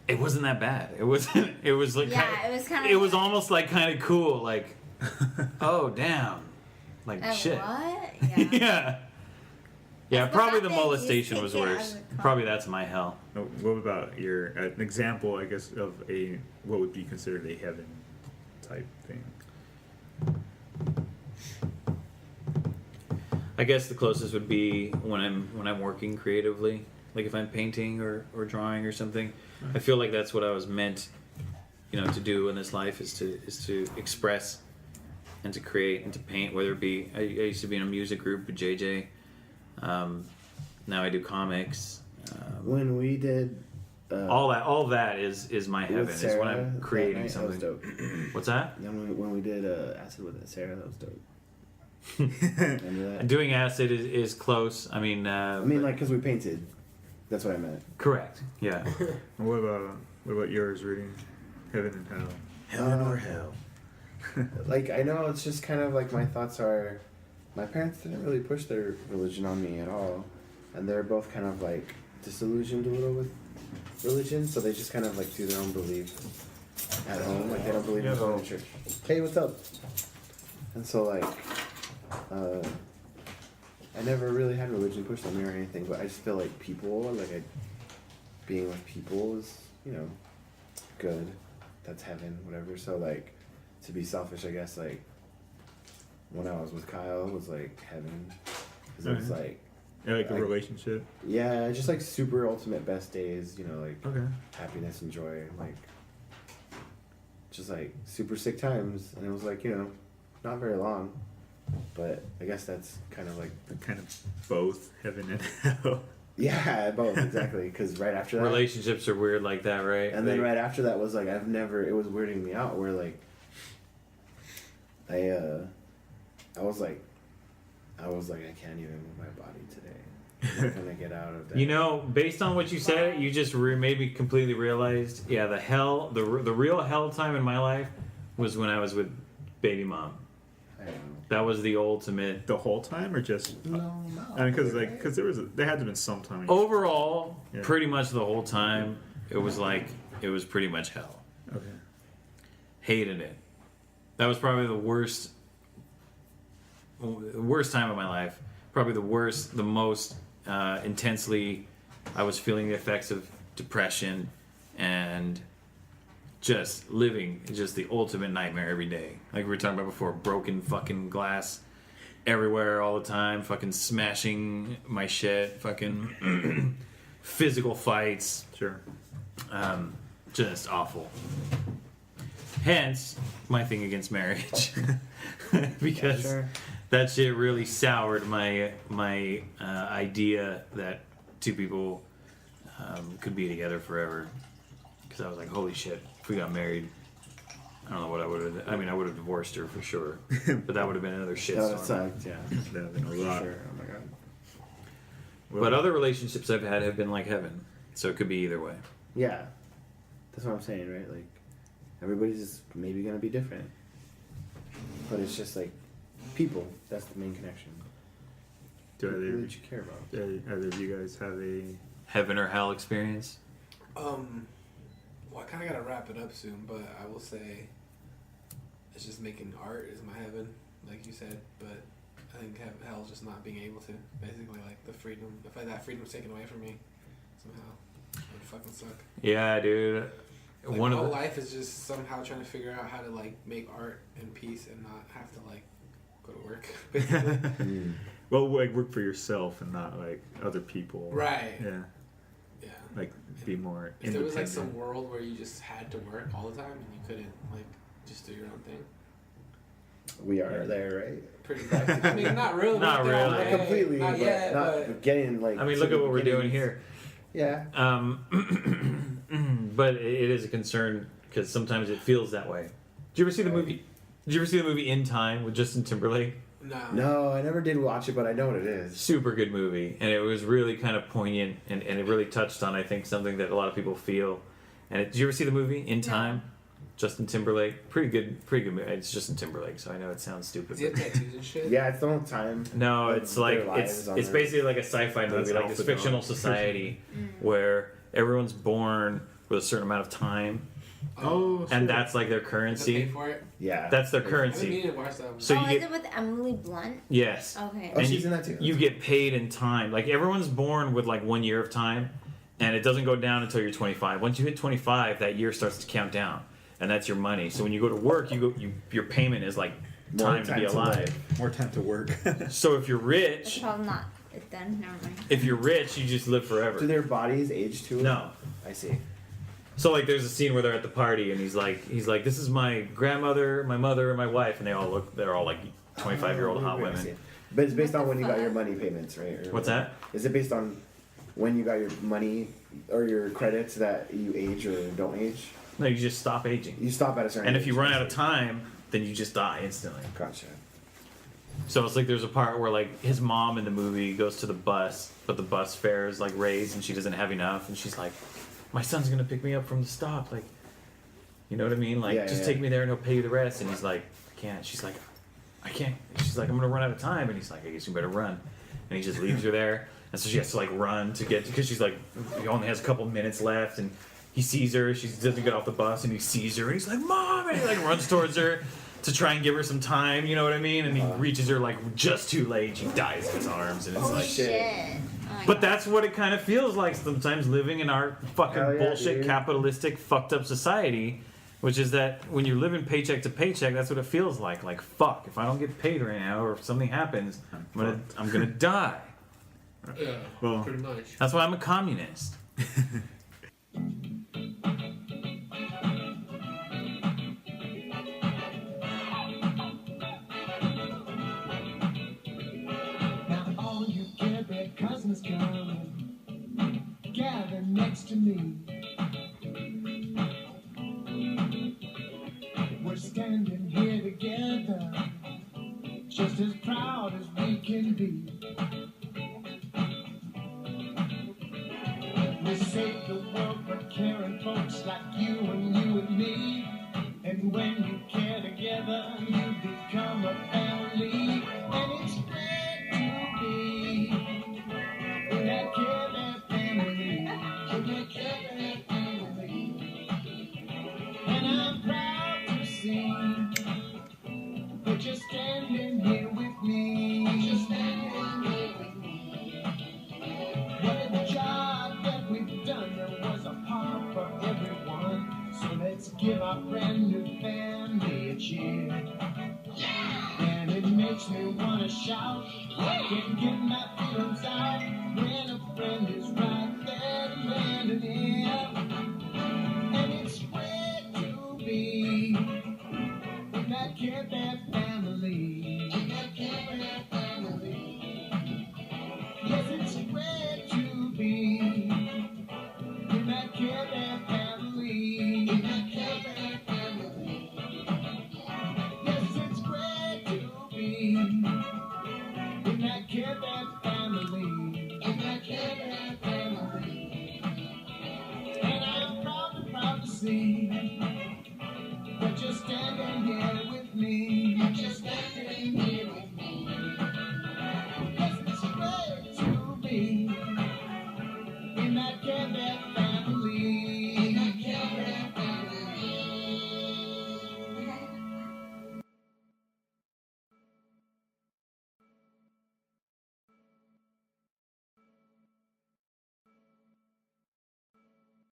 it wasn't that bad. It wasn't. It was like. Yeah, it was kind of. It was almost like kind of cool. Like, oh damn, like shit. What? Yeah. Yeah. Yeah, That's probably the the fact that you molestation take was it worse. as a compliment. Probably that's my hell. What about your... an example, I guess, of a... what would be considered a heaven type thing? I guess the closest would be when I'm working creatively, like if I'm painting or drawing or something. I feel like that's what I was meant, you know, to do in this life is to express and to create and to paint. Whether it be I used to be in a music group with JJ. Now I do comics. When we did All that is my heaven. with Is when Sarah I'm that creating night, something. that was dope. What's that? Then when we did acid with Sarah, that was dope. Remember that? Doing acid is close. I mean, I mean, like, because we painted. That's what I meant. correct. Yeah. And what about yours, reading Heaven and Hell? Heaven or hell. Like, I know it's just kind of like my thoughts are. My parents didn't really push their religion on me at all, and they're both kind of like disillusioned a little with religion, so they just kind of like do their own belief at home. Like, they don't believe in going to church. Hey, what's up? And so like, I never really had religion pushed on me or anything, but I just feel like being with people is, you know, good. That's heaven, whatever. So like, to be selfish, I guess, like, when I was with Kyle, it was like heaven. Because it was like, Yeah, like a I- relationship. yeah, just like super ultimate best days, you know, like Okay. happiness and joy, like just like super sick times. And it was like, you know, not very long, but I guess that's kind of like, Kind of both heaven and hell. yeah, both, exactly. Because right after that, Relationships are weird like that, right? and then right after that was like, it was weirding me out where like, I was like, I can't even move my body today. I'm not gonna get out of that. You know, based on what you said, you just made me completely realized. Yeah, the real hell time in my life was when I was with baby mom. I don't know. That was the ultimate. The whole time, or just? No. I mean, because there had to have been some time. Overall, Yeah. pretty much the whole time, it was pretty much hell. Okay. Hated it. That was probably the worst time of my life. Probably the most intensely I was feeling the effects of depression and just living just the ultimate nightmare every day. Like we were talking about before, broken fucking glass everywhere all the time, fucking smashing my shit, fucking physical fights, Sure. just awful. Hence my thing against marriage, because Sure. that shit really soured my idea that two people could be together forever. Because I was like, holy shit, if we got married, I don't know what I would have. I mean, I would have divorced her for sure, but that would have been another shit That storm. sucked, yeah. That would have been a For lot. sure. Oh my god. But other relationships I've had have been like heaven, so it could be either way. Yeah. That's what I'm saying, right? Like, everybody's just maybe gonna be different. But it's just like, people, that's the main connection. Do Who either, that you care about. either of you guys have a... Heaven or hell experience. Well, I kind of got to wrap it up soon, but I will say it's just making art is my heaven, like you said. But I think hell is just not being able to. Basically, like the freedom. If that freedom's taken away from me somehow, it would fucking suck. Yeah, dude. Like, One my of whole the life is just somehow trying to figure out how to like make art in peace and not have to like go to work. Basically. Well, like work for yourself and not like other people. Right. Yeah. Yeah. Like be more If there was like independent. some world where you just had to work all the time and you couldn't like just do your own thing. We are there, right? Pretty much. I mean, not really. Not we're there really. all Not day. completely, Not but yet, not but getting like. I mean, to look the at what we're doing beginnings. here. Yeah. But it is a concern because sometimes it feels that way. Did you ever see the movie? Did you ever see the movie In Time with Justin Timberlake? no. No, I never did watch it, but I know what it is. Super good movie, and it was really kind of poignant, and it really touched on, I think, something that a lot of people feel. And did you ever see the movie In Time? Justin Timberlake, pretty good movie. It's Justin Timberlake, so I know it sounds stupid. Does he have But tattoos and shit? Yeah, it's the whole time. no, Like, it's their like lives on it's Earth. basically like a sci-fi movie, That's like this Alpha fictional Dog. society where everyone's born with a certain amount of time, Oh, and that's like their To pay currency. for it? Yeah. That's their I've been currency. meaning to watch that one. So oh, you is get it with Emily Blunt? yes. Okay. Oh, And she's you, in that too. You get paid in time. Like everyone's born with like 1 year of time, and it doesn't go down until you're 25. Once you hit 25, that year starts to count down, and that's your money. So when you go to work, your payment is like More time to be time to alive. more time to work. So if you're It's rich, probably not it then. Never mind. if you're rich, you just live forever. Do their bodies age to it? No. I see. So like, there's a scene where they're at the party, and he's like, this is my grandmother, my mother, and my wife, and they're all like 25-year-old hot I see. women. But it's based What on the when you got fuck? your money payments, right? Or What's that? Is it based on when you got your money or your credits that you age or don't age? No, you just stop aging. You stop at a certain And age. if you run out of time, then you just die instantly. Gotcha. So it's like there's a part where like his mom in the movie goes to the bus, but the bus fare is like raised and she doesn't have enough, and she's like, my son's gonna pick me up from the stop, like, you know what I mean? Like, Yeah, just yeah. take me there and he'll pay you the rest. And he's like, I can't. She's like, I can't. She's like, I'm gonna run out of time. And he's like, I guess you better run. And he just leaves her there, and so she has to like run to get because she's like, he only has a couple minutes left, and he sees her. She doesn't get off the bus, and he sees her, and he's like, Mom, and he like runs towards her to try and give her some time. You know what I mean? And he reaches her like just too late. She dies in his arms, and it's Oh like. shit. shit. Oh my But God. that's what it kind of feels like sometimes living in our fucking Hell yeah, bullshit, dude. capitalistic, fucked up society, which is that when you're living paycheck to paycheck, that's what it feels like. Like, fuck, if I don't get paid right now or if something happens, I'm gonna die. Yeah, Well- pretty much. That's why I'm a communist. Now all you Quebec cousins come, gather next to me. We're standing here together, just as proud as we can be. We save the world for caring folks like you and me. And when you care together, you become a family. And it's great to be in that Quebec family. In that Quebec family. And I'm proud to see that you're standing here with me. You're standing here with me. What a job that we've done. There was a part for everyone. So let's give our brand new family a cheer. And it makes me want to shout. I can't get my feelings out when a friend is right there lending ear. And it's great to be in that Quebec family. In that Quebec family. Yes, it's great to be in that Quebec family. In that Quebec family. Yes, it's great to be in that Quebec family. In that Quebec family. And I'm proud to see